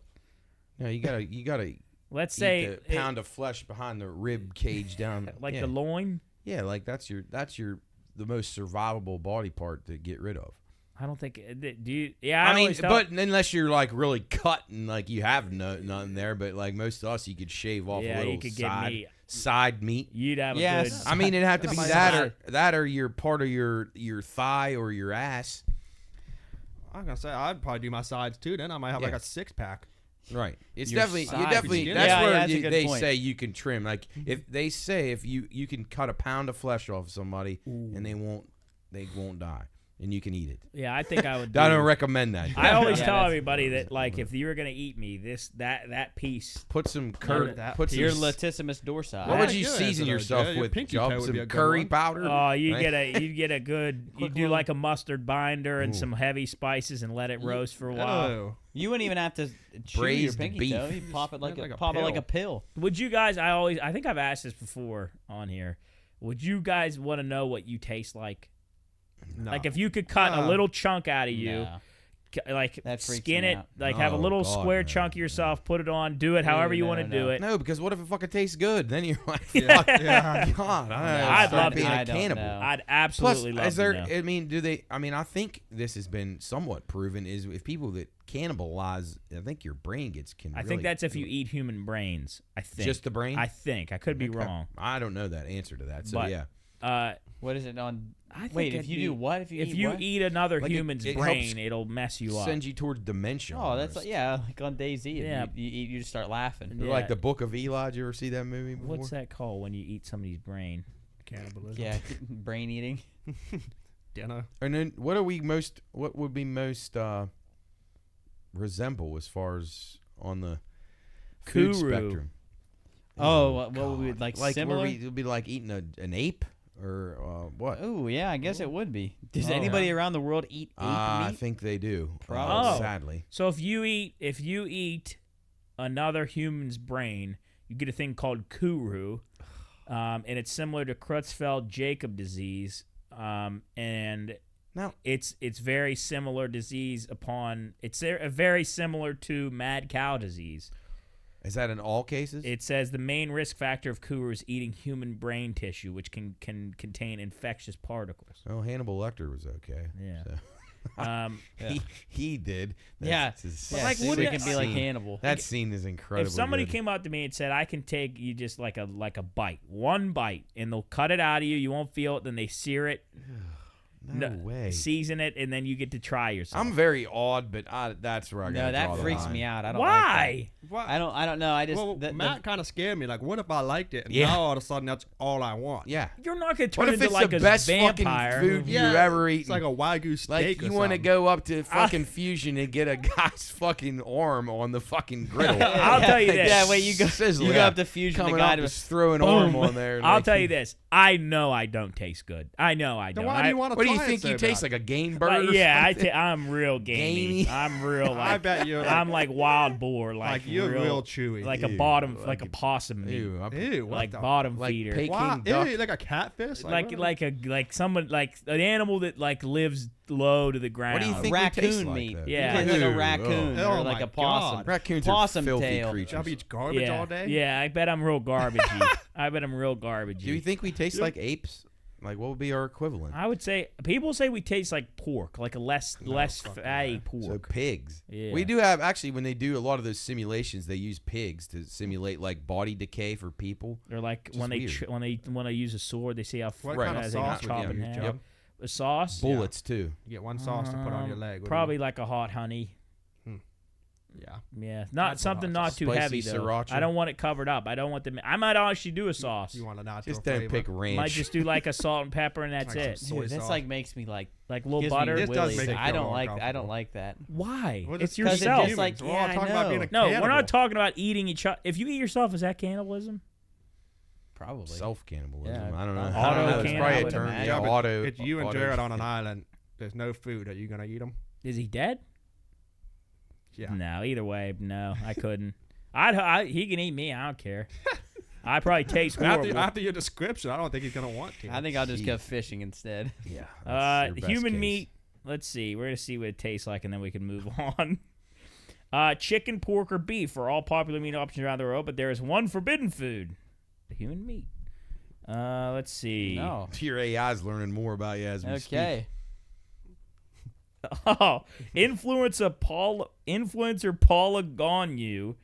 No, you gotta. Let's eat say the pound of flesh behind the rib cage down. like yeah. the loin. Yeah, like that's the most survivable body part to get rid of. I don't think. Do you? Yeah, I mean, always tell- but unless you're like really cut and like you have nothing there, but like most of us, you could shave off Yeah, a little you could get meat. side meat. You'd have a Yes. good. I mean, it'd have to be Side. that or your part of your thigh or your ass. I'm gonna say I'd probably do my sides too. Then I might have like Yeah. a 6-pack. Right. It's Your definitely side. that's Yeah, where that's a good they point. say you can trim. Like if they say if you can cut a pound of flesh off somebody and they won't die and you can eat it. Yeah, I think I would. I don't recommend that. I always Yeah, tell that's- everybody that like if you were gonna eat me, that piece. Put some curry. that Put some. Your latissimus dorsi. What would Yeah, you good season answer, yourself though, Joe. Your with? pinky Job? toe would be Some a good curry one. powder. Oh, you right? get a good. You do like a mustard binder and some heavy spices and let it roast for a while. Oh, You wouldn't even have to chew your Braised pinky beef. toe. You pop it like Like a a pill. Would you guys? I think I've asked this before on here. Would you guys want to know what you taste like? no. Like if you could cut a little chunk out of you, Nah. like That freaks skin me it, out. like have a Oh, little God, square no, chunk of yourself, put it on, do it however you want to do no. it. No, because what if it fucking tastes good? Then you're like, Yeah, fuck, yeah. God, I'd start love being to- a I don't cannibal. know. I'd Plus, absolutely love is there? to know. I mean, do they? I mean, I think this has been somewhat proven. Is if people that cannibalize, I think your brain gets. I think that's if you eat human brains. I think just the brain. I think I could be Okay. wrong. I don't know that answer to that. So But- yeah, What is it on? I think Wait, it'd if you be- do what? If you eat another Like, human's it brain, helps it'll mess you up. sends you towards dementia. Oh, that's almost. like on DayZ. Yeah. You just start laughing. Yeah. Like the Book of Eli. Did you ever see that movie before? What's that called when you eat somebody's brain? Cannibalism. Yeah, brain eating. Dinner. And then what would be most resemble as far as on the food Kuru. spectrum? Oh, what would we like similar? It would be like eating an ape or what? Oh yeah, I guess it would be. Does Oh, anybody yeah. around the world eat ape I meat? think they do. Probably. Oh. Sadly. So if you eat another human's brain, you get a thing called Kuru, and it's similar to Creutzfeldt-Jakob disease, and Now, it's very similar disease it's very similar to mad cow disease. is that in all cases? It says the main risk factor of Kuru is eating human brain tissue, which can contain infectious particles. Well, Hannibal Lecter was okay. Yeah. So. He did. Yeah. That's But, like, so wouldn't we it- can be like Hannibal. that scene is incredible. If somebody came up to me and said, I can take you just like a bite, one bite, and they'll cut it out of you, you won't feel it, then they sear it, no way. season it, and then you get to try yourself. I'm very odd, but that's where I No, gotta draw that the freaks line. me out. I don't Why? like that. I don't know. I just Well, Matt kind of scared me. Like, what if I liked it? And Yeah. now all of a sudden that's all I want. Yeah. You're not going to What turn if into it's like the a best vampire. fucking food Yeah, you've ever eaten? It's like a Wagyu steak. Like you want to go up to fucking Fusion and get a guy's fucking arm on the fucking griddle. I'll tell you this. Yeah, wait, you go up to Fusion, the coming guy up, to just throw an Boom. arm on there. and I'll like, tell you this. I know I don't taste good. I know I don't. Then why do you want to What do try you it think so you taste bad? like, a game bird? or yeah, something? I'm real gamey. Gamey? I'm real I like bet you're like, I'm like wild boar, like you're real chewy. like a Ew, bottom, like like a a- possum meat, Ew, Ew, what like the bottom like feeder. Peking Wow, duck. ew, like a catfish? like what? someone like an animal that like lives low to the ground. What do you think we taste raccoon like, meat. though? Yeah. It's like a Ew, raccoon oh. or like Oh a my possum. God. Raccoons Possum are filthy tail. creatures. Job eats garbage Yeah, all day? yeah. I bet I'm real garbagey. I bet I'm real garbagey. Do you think we taste like apes? Like, what would be our equivalent? I would say people say we taste like pork, like a less fucking fatty way. pork. So pigs. Yeah. We do have, actually, when they do a lot of those simulations, they use pigs to simulate like body decay for people. Or like Just when they weird. when they want to use a sword, they see how What Right. kind of they sauce chop would in you half. use, Job? A sauce, Bullets too. You get one sauce to put on your leg. what do you- Probably like a hot honey. Yeah. Yeah, not That's something what I'll not too Spicy heavy though. sriracha. I don't want it covered up. I don't want them. I might actually do a sauce. You want a natural Just don't flavor. pick ranch. Might just do like a salt and pepper and that's Like some it. soy Dude, that's sauce. like makes me like Like a little gives butter. Me It does willies. make me I feel don't more like. I uncomfortable. don't like that. Why? Well, It's 'cause it yourself. just like- We're all yeah, I talking about being a No, we're cannibal. not talking about eating each other. If you eat yourself, is that cannibalism? Probably. Self cannibalism. Yeah, I don't know. auto I don't know. It's cannibal, probably I a would term. imagine. Yeah, but auto. It's you and auto Jarrett on an shit. island. There's no food. Are you gonna eat them? Is he dead? Yeah. No, either way, no, I couldn't. He can eat me. I don't care. I probably taste horrible. After your description, I don't think he's gonna want to. I think I'll just go Jeez. fishing instead. Yeah. that's your best Human case. meat. Let's see. We're gonna see what it tastes like, and then we can move on. Chicken, pork, or beef are all popular meat options around the world, but there is one forbidden food: the human meat. Let's see. No. Your AI's learning more about you as we speak. Okay. Oh, influencer Paula Gonu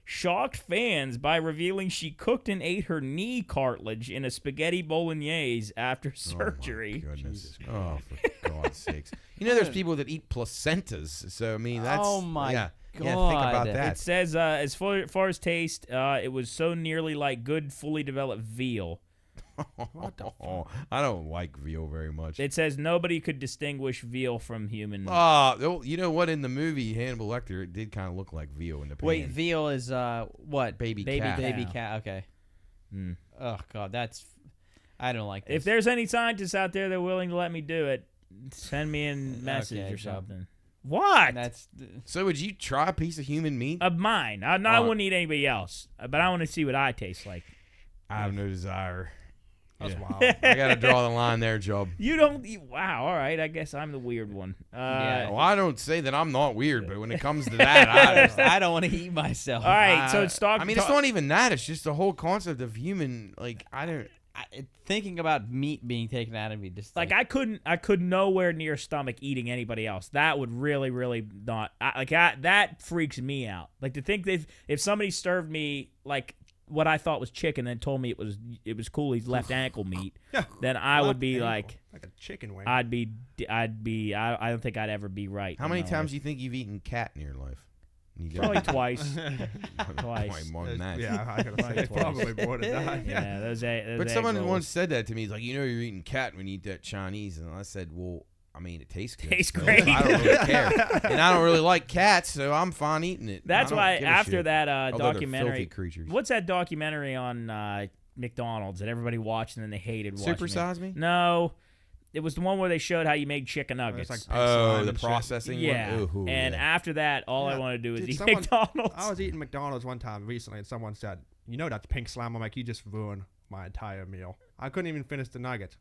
shocked fans by revealing she cooked and ate her knee cartilage in a spaghetti bolognese after surgery. Oh, my goodness. Oh, for God's sakes. You know, there's people that eat placentas. So, I mean, that's. Oh, my yeah. Yeah, think God. about It that. says, as far as taste, it was so nearly like good, fully developed veal. I don't like veal very much. It says nobody could distinguish veal from human. You know what? In the movie Hannibal Lecter, it did kind of look like veal in the pan. Wait, veal is what? baby baby cat. Baby Cow. cat. Okay. Mm. Oh God, that's. I don't like this. If there's any scientists out there that are willing to let me do it, send me a message Okay, or Job. something. What? That's. So, would you try a piece of human meat? Of mine. I wouldn't eat anybody else, but I want to see what I taste like. I have no desire. That's Yeah. wild. I got to draw the line there, Job. You don't eat. Wow. All right. I guess I'm the weird one. Yeah. Well, I don't say that I'm not weird, but when it comes to that, I don't want to eat myself. All right. So it's talking. I mean, it's not even that. It's just the whole concept of human. Like, I don't. Thinking about meat being taken out of me, just like I could nowhere near stomach eating anybody else. That would really not. That freaks me out. Like to think that if somebody served me like what I thought was chicken and told me it was Cooley's left ankle meat, then I would be like a chicken wing. I don't think I'd ever be right. How in many my times life. do you think you've eaten cat in your life? You Probably twice. Probably more than that. Yeah, I gotta say, it's Twice. probably more than that. Yeah, those But egg someone rolls. once said that to me. He's like, you know, you're eating cat when you eat that Chinese, and I said, well, I mean, it tastes good. Tastes so great. I don't really care, and I don't really like cats, so I'm fine eating it. That's I don't why give a after shit. that Although they're documentary, filthy creatures. what's that documentary on McDonald's that everybody watched and then they hated watching? Super it? Size Me? No, it was the one where they showed how you made chicken nuggets. It's like Oh, slime the and shit. processing yeah, one? Ooh, and yeah. after that, all I Yeah. want to do is Dude, eat someone- McDonald's. I was eating McDonald's one time recently, and someone said, "You know that's pink slime." I'm like, "You just ruined my entire meal. I couldn't even finish the nugget."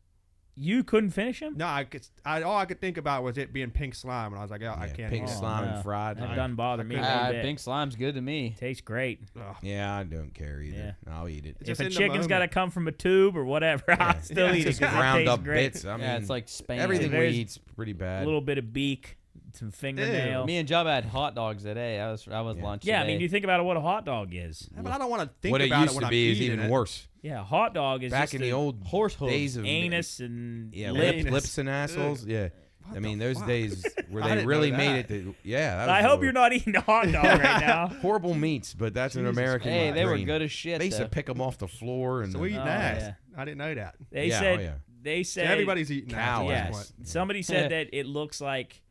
You couldn't finish him? No, all I could think about was it being pink slime, and I was like, I can't. Pink handle it. slime no. and fried. That doesn't bother me. Pink slime's good to me. Tastes great. Ugh. Yeah, I don't care either. I'll eat it. It's If just a in the chicken's got to moment. come from a tube or whatever, I'll still eat it. Just 'cause it ground tastes up great. bits. I mean, Yeah, it's like Spain. everything we There's eat's pretty A bad. little bit of beak, some fingernail. Me and Job had hot dogs today. I was lunch. Yeah, I today. mean, you think about what a hot dog is. Yeah, but I don't want to think What it about used it when to I'm be is eating even it. worse. Yeah, a hot dog is Back just in the old horse hooves. days of anus and lips, lip. lips and assholes. Yeah. What I mean, the those fuck? days where I they didn't really know made that. it. That I was hope you're not eating a hot dog right now. horrible meats, but that's an American. Hey, they were dream. good as shit. They used to though. pick them off the floor and So we eat Oh, ass. yeah. I didn't know that. They Yeah, said oh, yeah. they So said everybody's eating cow ass. ass. What? Somebody said that it looks like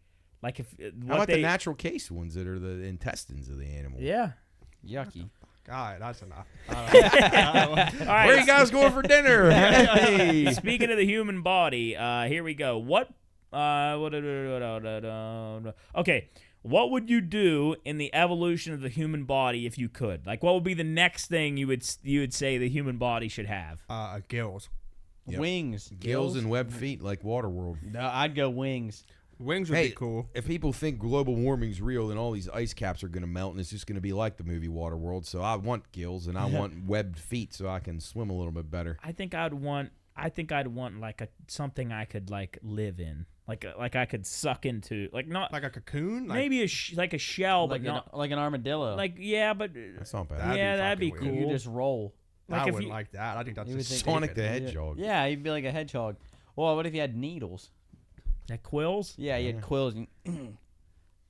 if How what about they the natural case ones that are the intestines of the animal? yeah. Yucky. God, that's enough. All right. Where you guys going for dinner? Hey. Speaking of the human body, here we go. Okay, what would you do in the evolution of the human body if you could? Like, what would be the next thing you would say the human body should have? Gills. Yep. Wings. Gills and webbed feet like Waterworld. No, I'd go wings. Wings would Hey, be cool. if people think global warming's real, then all these ice caps are going to melt, and it's just going to be like the movie Waterworld. So I want gills and I want webbed feet so I can swim a little bit better. I think I'd want like something I could like live in, like I could suck into, like not Like a cocoon? Like, maybe like a shell, Like but not like an armadillo. like yeah, but That's not bad. That'd be that'd be fucking cool. weird. you just roll. like I if wouldn't you- like that. I think that's You would just think- Sonic the stupid. Hedgehog. Yeah, you'd be like a hedgehog. Well, what if you had needles? That quills. Yeah, you had quills. And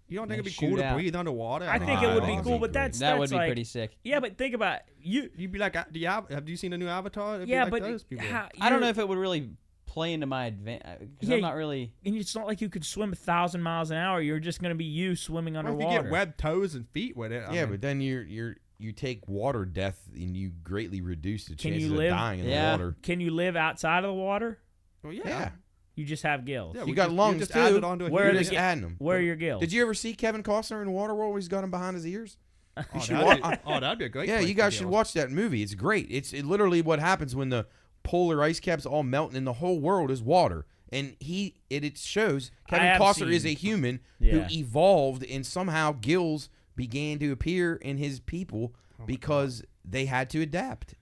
You don't think it'd be Shoot cool to out. breathe underwater? I think Nah, it would be that'd cool, be but great. that's that would be like, pretty sick. Yeah, but think about it. You'd be like, have you seen the new Avatar? It'd be Yeah, like but those people. I don't know if it would really play into my advantage because Yeah, I'm not really. And it's not like you could swim 1,000 miles an hour. You're just gonna be you swimming What if underwater. you get webbed toes and feet with it? I Yeah, mean, but then you take water death and you greatly reduce the Can chances you live? of dying in Yeah. the water. Can you live outside of the water? well, Yeah. You just have gills. Yeah, You we got just, lungs, you just too. added onto a Where You're are human. the just gi- adding them. Where are your gills? Did you ever see Kevin Costner in Waterworld where he's got them behind his ears? Oh, should that'd be a great. Yeah, place you for guys should gills. watch that movie. It's great. It's literally what happens when the polar ice caps all melt and the whole world is water. And it shows Kevin have Costner is seen- a human Yeah. who evolved and somehow gills began to appear in his people because they had to adapt.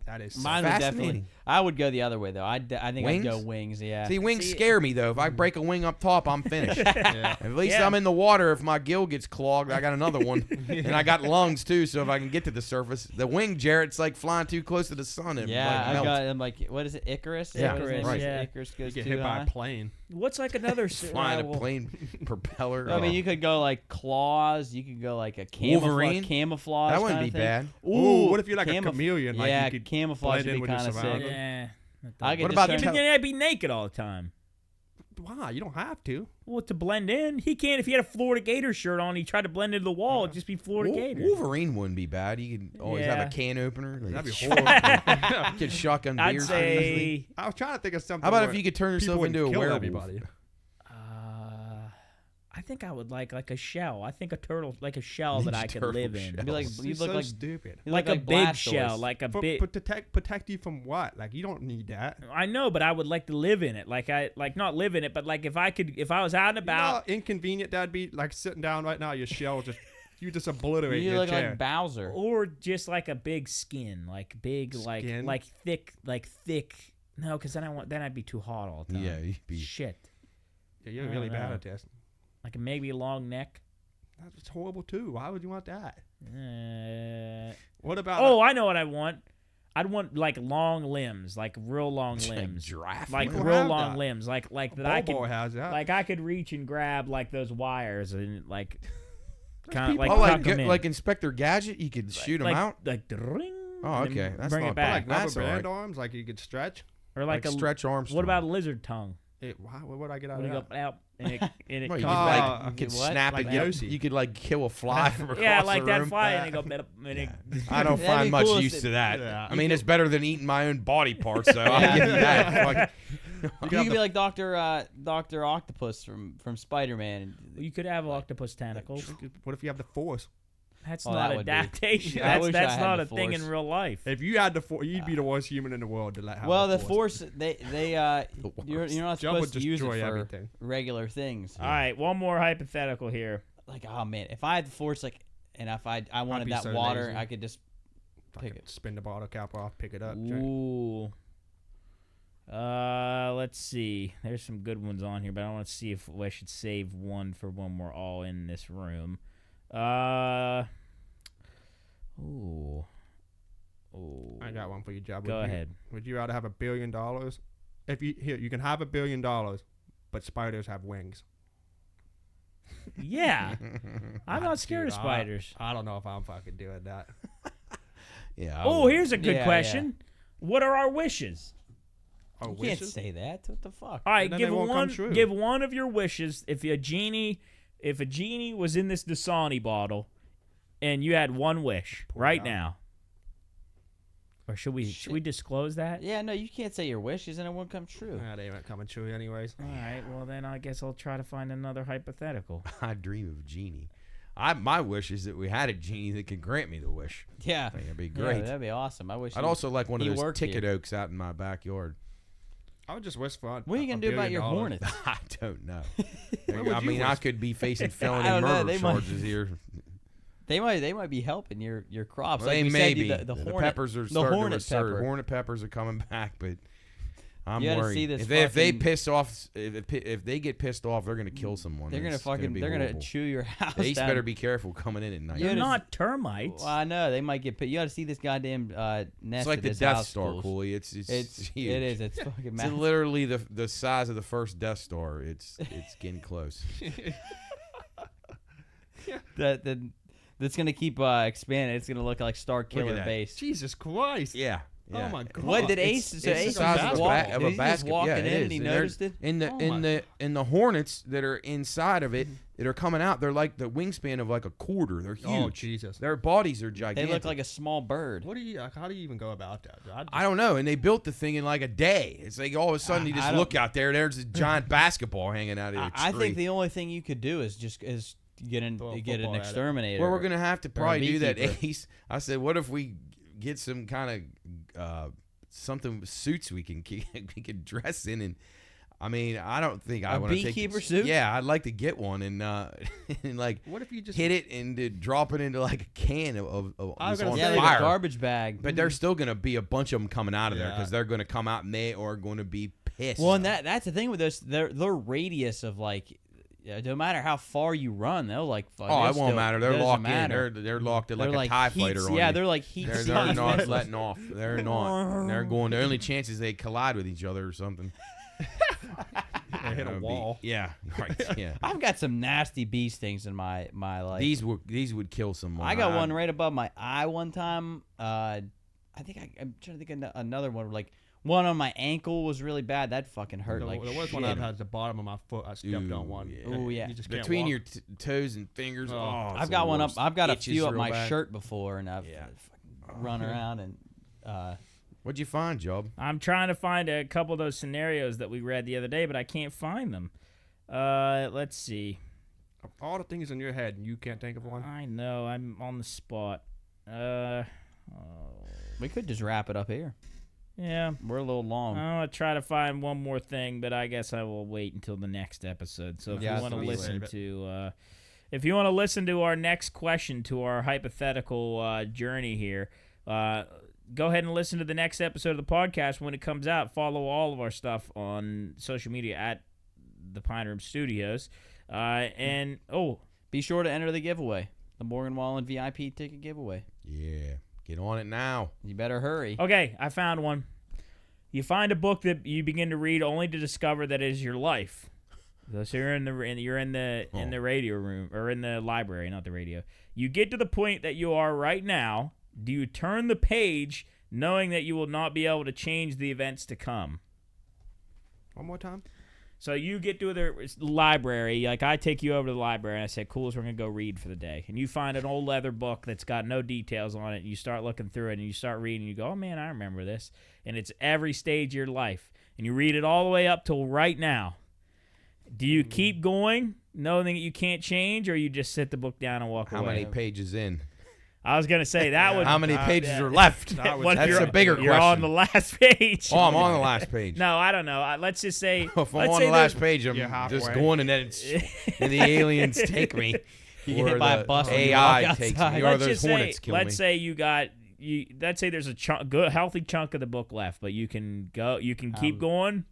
That is Mine would definitely. fascinating. I would go the other way though. I think I'd go Wings? wings. Yeah. See, wings scare me though. If I break a wing up top, I'm finished. yeah. At least Yeah. I'm in the water. If my gill gets clogged, I got another one, and I got lungs too. So if I can get to the surface, the wing, Jarrett's like flying too close to the sun. It Yeah, like I've melts. got. I'm like, what is it? Icarus. Yeah, What is it? right. Yeah. Icarus goes You get too hit by high. a plane. What's like another flying well, a plane propeller. I mean, Oh. you could go like claws. You could go like a Wolverine? camouflage. That wouldn't kinda be thing. bad. Ooh, what if you're like a Camouf- chameleon? Like yeah, you could camouflage blend would in be with your kind of sick. surroundings? I could What just about turn- But then I'd be naked all the time. Wow, you don't have to. Well, to blend in, he can't. If he had a Florida Gator shirt on, he tried to blend into the wall. It'd just be Florida Gator. Wolverine wouldn't be bad. You could always have Yeah. a can opener. Like, That'd be horrible. you could shotgun I'd beers. pretty easily. say I was trying to think of something. How about where if you could turn people yourself into a wouldn't kill werewolf? everybody? I think I would like a shell. I think a turtle, like a shell that Ninja I could Turtle live in. shell. Be like, This you is look so like stupid. you Like look a big Blastoise. shell, like a big. But protect you from what? Like you don't need that. I know, but I would like to live in it. Like not live in it, but like if I was out and You know about. how inconvenient that'd be? Like sitting down right now, your shell just you just obliterate You your look chair. like Bowser. Or just like a big skin, like big, Skin? like thick. No, because then I'd be too hot all the time. Yeah, you'd be. Shit. Yeah, you're I really don't bad know. at this. Like maybe a long neck. That's horrible too. Why would you want that? Uh, What about? oh, I know what I want. I'd want like long limbs, like real long limbs, Giraffe. like People real have long that. limbs, like that I Bobo could, has that. like I could reach and grab like those wires and like kind of people- like Oh, tuck them in. like Inspector Gadget, you could shoot him like, out. like ring. Oh, and okay. then That's bring not it bad. back. like rubber That's all band right. arms, like you could stretch. Or like a Stretch Armstrong. What about a lizard tongue? What would I get out When of you that? go out and it, and it Well, you comes could, back. like, you could What? snap Like it. Yoshi. You could like kill a fly from across Yeah, like the that room. fly, and it go and it, I don't That'd find be much cool if use it- to that. Yeah. I mean, it's better than eating my own body parts, so I'll give you that. You could be like Doctor Octopus from Spider-Man. you could have octopus tentacles. What if you have the force? That's Oh, not that would be- adaptation. I wish I That's had not the a thing in Force. real life. If you had the Force, you'd be the worst human in the world to let have Well, the the Force, you're not Job would supposed to use it destroy for everything. regular things. All right, one more hypothetical here. Like, oh man, if I had the Force, like, and if I wanted be that so water, lazy. I could just pick it. Spin the bottle cap off, pick it up. drink. Ooh. Let's see. There's some good ones on here, but I want to see if I should save one for when we're all in this room. Ooh. I got one for you, Job. Go ahead. Would you rather have $1 billion? If you can have $1 billion, but spiders have wings. Yeah. I'm not scared of Dude, spiders. I don't know if I'm fucking doing that. Yeah. Oh, here's a good Yeah, question. What are our wishes? Oh, You can't wishes? say that. What the fuck? All right, then give they won't come one. true. Give one of your wishes. If a genie was in this Dasani bottle, and you had one wish Pour it right out. now, or should we disclose that? Yeah, no, you can't say your wishes and it won't come true. Nah, they ain't coming true anyways. All right. Well, then I guess I'll try to find another hypothetical. I dream of a genie. My wish is that we had a genie that could grant me the wish. Yeah, I think that'd be Yeah, great. that'd be awesome. I wish. I'd also like one of he those worked ticket here. oaks out in my backyard. I would just wish for. What are you gonna do about your Hornets? I don't know. would I you mean, I wish? could be facing felony don't know, murder they might- charges here. They might be helping your crops. Well, like they we may said, be. the Hornet, peppers are the starting to Hornet resurge. pepper. Hornet peppers are coming back, but I'm You gotta worried. see this If they fucking- piss off, if they get pissed off, they're gonna kill someone. They're gonna It's fucking. be They're gonna horrible. chew your house The Ace down. better be careful coming in at night. They're Yeah, not termites. Well, I know they might get. You got to see this goddamn nest. It's like at the his Death house Star, schools. Cooley. It's huge. It is. It's fucking It's massive. literally the size of the first Death Star. It's getting close. That's gonna keep expanding. It's gonna look like Star Killer that. base. Jesus Christ! Yeah. Oh my god! What did It's- Ace? So it's Ace the size was of walking. a Did he just basket. walking Yeah, in it and is. he And they're- noticed it? In the hornets that are inside of it that are coming out, they're like the wingspan of like a quarter. They're huge. Oh Jesus! Their bodies are They gigantic. look like a small bird. What do you? How do you even go about that? I don't know. And they built the thing in like a day. It's like all of a sudden you I just don't- look out there. There's a giant basketball hanging out of a tree. I think the only thing you could do is get an Throw a get an football at it. exterminator. Well, we're gonna have to or a probably do that, beekeeper. Ace. I said, what if we get some kind of something suits we can dress in? And I mean, I don't think I A want to take beekeeper this- suit? Yeah, I'd like to get one and and like What if you just hit it and to drop it into like a can of was that's gonna on yeah, say- like a fire. garbage bag. But there's still gonna be a bunch of them coming out of there Yeah. because they're gonna come out and they are going to be pissed. Well, and that's the thing with those. Their radius of like, no matter how far you run, they'll like. Fuck, Oh, they'll it won't still- matter. They're doesn't locked matter. in. They're locked in They're like a TIE heat- fighter on Yeah, you. they're like heat. They're seeking not missiles. letting off. They're not. They're going. The only chance is they collide with each other or something. they hit That a would be- wall? yeah, right. Yeah. I've got some nasty bee stings in my life. These would kill someone. I got one right above my eye one time. I think I'm trying to think of another one. Like one on my ankle was really bad. That fucking hurt. The, like the worst shit. one I've had is the bottom of my foot. I stepped Ooh, on one. yeah. Ooh, yeah. You just can't between walk. your toes and fingers. Oh. Oh, it's I've the got one up. worst. I've got a Itches few up real my bad. shirt before, and I've Yeah. run around and. What'd you find, Job? I'm trying to find a couple of those scenarios that we read the other day, but I can't find them. Let's see. Of all the things in your head, and you can't think of one. I know I'm on the spot. We could just wrap it up here. Yeah. We're a little long. I'm gonna try to find one more thing, but I guess I will wait until the next episode. So if Yeah, you want to absolutely. listen to, if you want to listen to our next question to our hypothetical journey here, go ahead and listen to the next episode of the podcast when it comes out. Follow all of our stuff on social media at the Pine Room Studios, and Be sure to enter the giveaway, the Morgan Wallen VIP ticket giveaway. Yeah, get on it now. You better hurry. okay, I found one. You find a book that you begin to read only to discover that it is your life. So you're in the radio room or in the library, not the radio. You get to the point that you are right now. Do you turn the page knowing that you will not be able to change the events to come? One more time. So you get to the library, like I take you over to the library and I say, cool, so we're going to go read for the day. And you find an old leather book that's got no details on it. And you start looking through it and you start reading and you go, oh man, I remember this. And it's every stage of your life. And you read it all the way up till right now. Do you keep going knowing that you can't change, or you just sit the book down and walk How away? many pages in? I was gonna say that would. How many pages are left? What if That's you're- a bigger You're question. on the last page. Oh, I'm on the last page. No, I don't know. Let's just say. If I'm let's on say the last there's- page, I'm You're just halfway. going, and then it's and the aliens take me. You get or hit by a the bus when you AI walk takes outside. me, or Let's those just say, hornets kill me. let's say you got you. Let's say there's a good, healthy chunk of the book left, but you can go. You can keep going.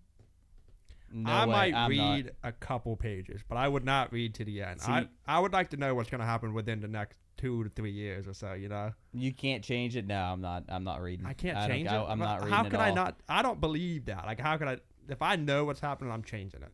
No I way, might I'm not. read a couple pages, but I would not read to the end. See- I would like to know what's going to happen within the next 2 to 3 years or so. You know, You can't change it. No, I'm not. I'm not reading. I can't don't- change it. I'm not reading How it can all. I not? I don't believe that. Like, how can I? If I know what's happening, I'm changing it.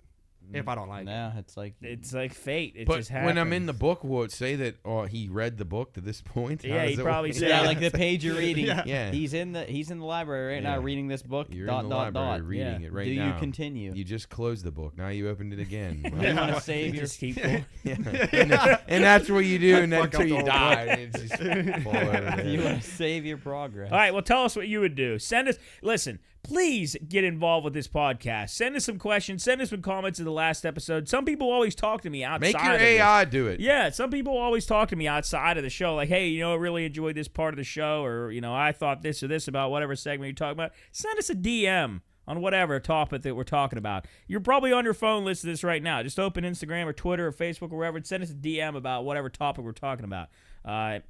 If I don't like it. No, it's like It's like fate. It But just when I'm in happens. the book, will it say that he read the book to this point? How Yeah, does he'd it probably work? say yeah, that. like the page you're reading. Yeah. He's in the library right now Yeah. reading this book. You're dot, in the dot, library dot. reading Yeah. it right Do now. you continue? You just closed the book. Now you opened it again. Do you want to save your? just keep going. and that's what you do, and then fuck up until the you whole die. and it's just fall over Do there. you want to save your progress? All right, well, tell us what you would do. Send us, listen, please get involved with this podcast. Send us some questions. Send us some comments in the last episode. Some people always talk to me outside Make your of this. AI do it. Yeah, some people always talk to me outside of the show, like, hey, I really enjoyed this part of the show, or, I thought this or this about whatever segment you're talking about. Send us a DM on whatever topic that we're talking about. You're probably on your phone listening to this right now. Just open Instagram or Twitter or Facebook or wherever and send us a DM about whatever topic we're talking about.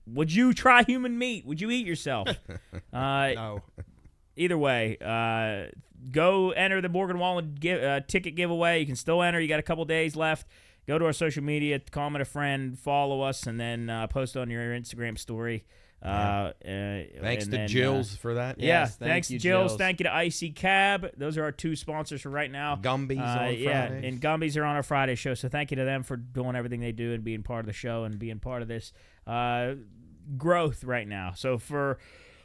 Would you try human meat? Would you eat yourself? No. Either way, go enter the Morgan Wallen ticket giveaway. You can still enter. You got a couple days left. Go to our social media, comment a friend, follow us, and then post on your Instagram story. Thanks and to then, Jill's for that. Yeah, Yes, thanks thank you, Jill's. Jill's. Thank you to Icy Cab. Those are our two sponsors for right now. Gumby's on Yeah, Fridays. and Gumby's are on our Friday show. So thank you to them for doing everything they do and being part of the show and being part of this growth right now. So for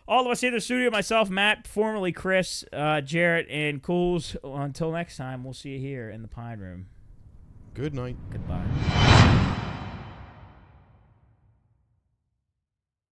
all of us here in the studio, myself, Matt, formerly Chris, Jarrett, and Cools, until next time, we'll see you here in the Pine Room. Good night. Goodbye.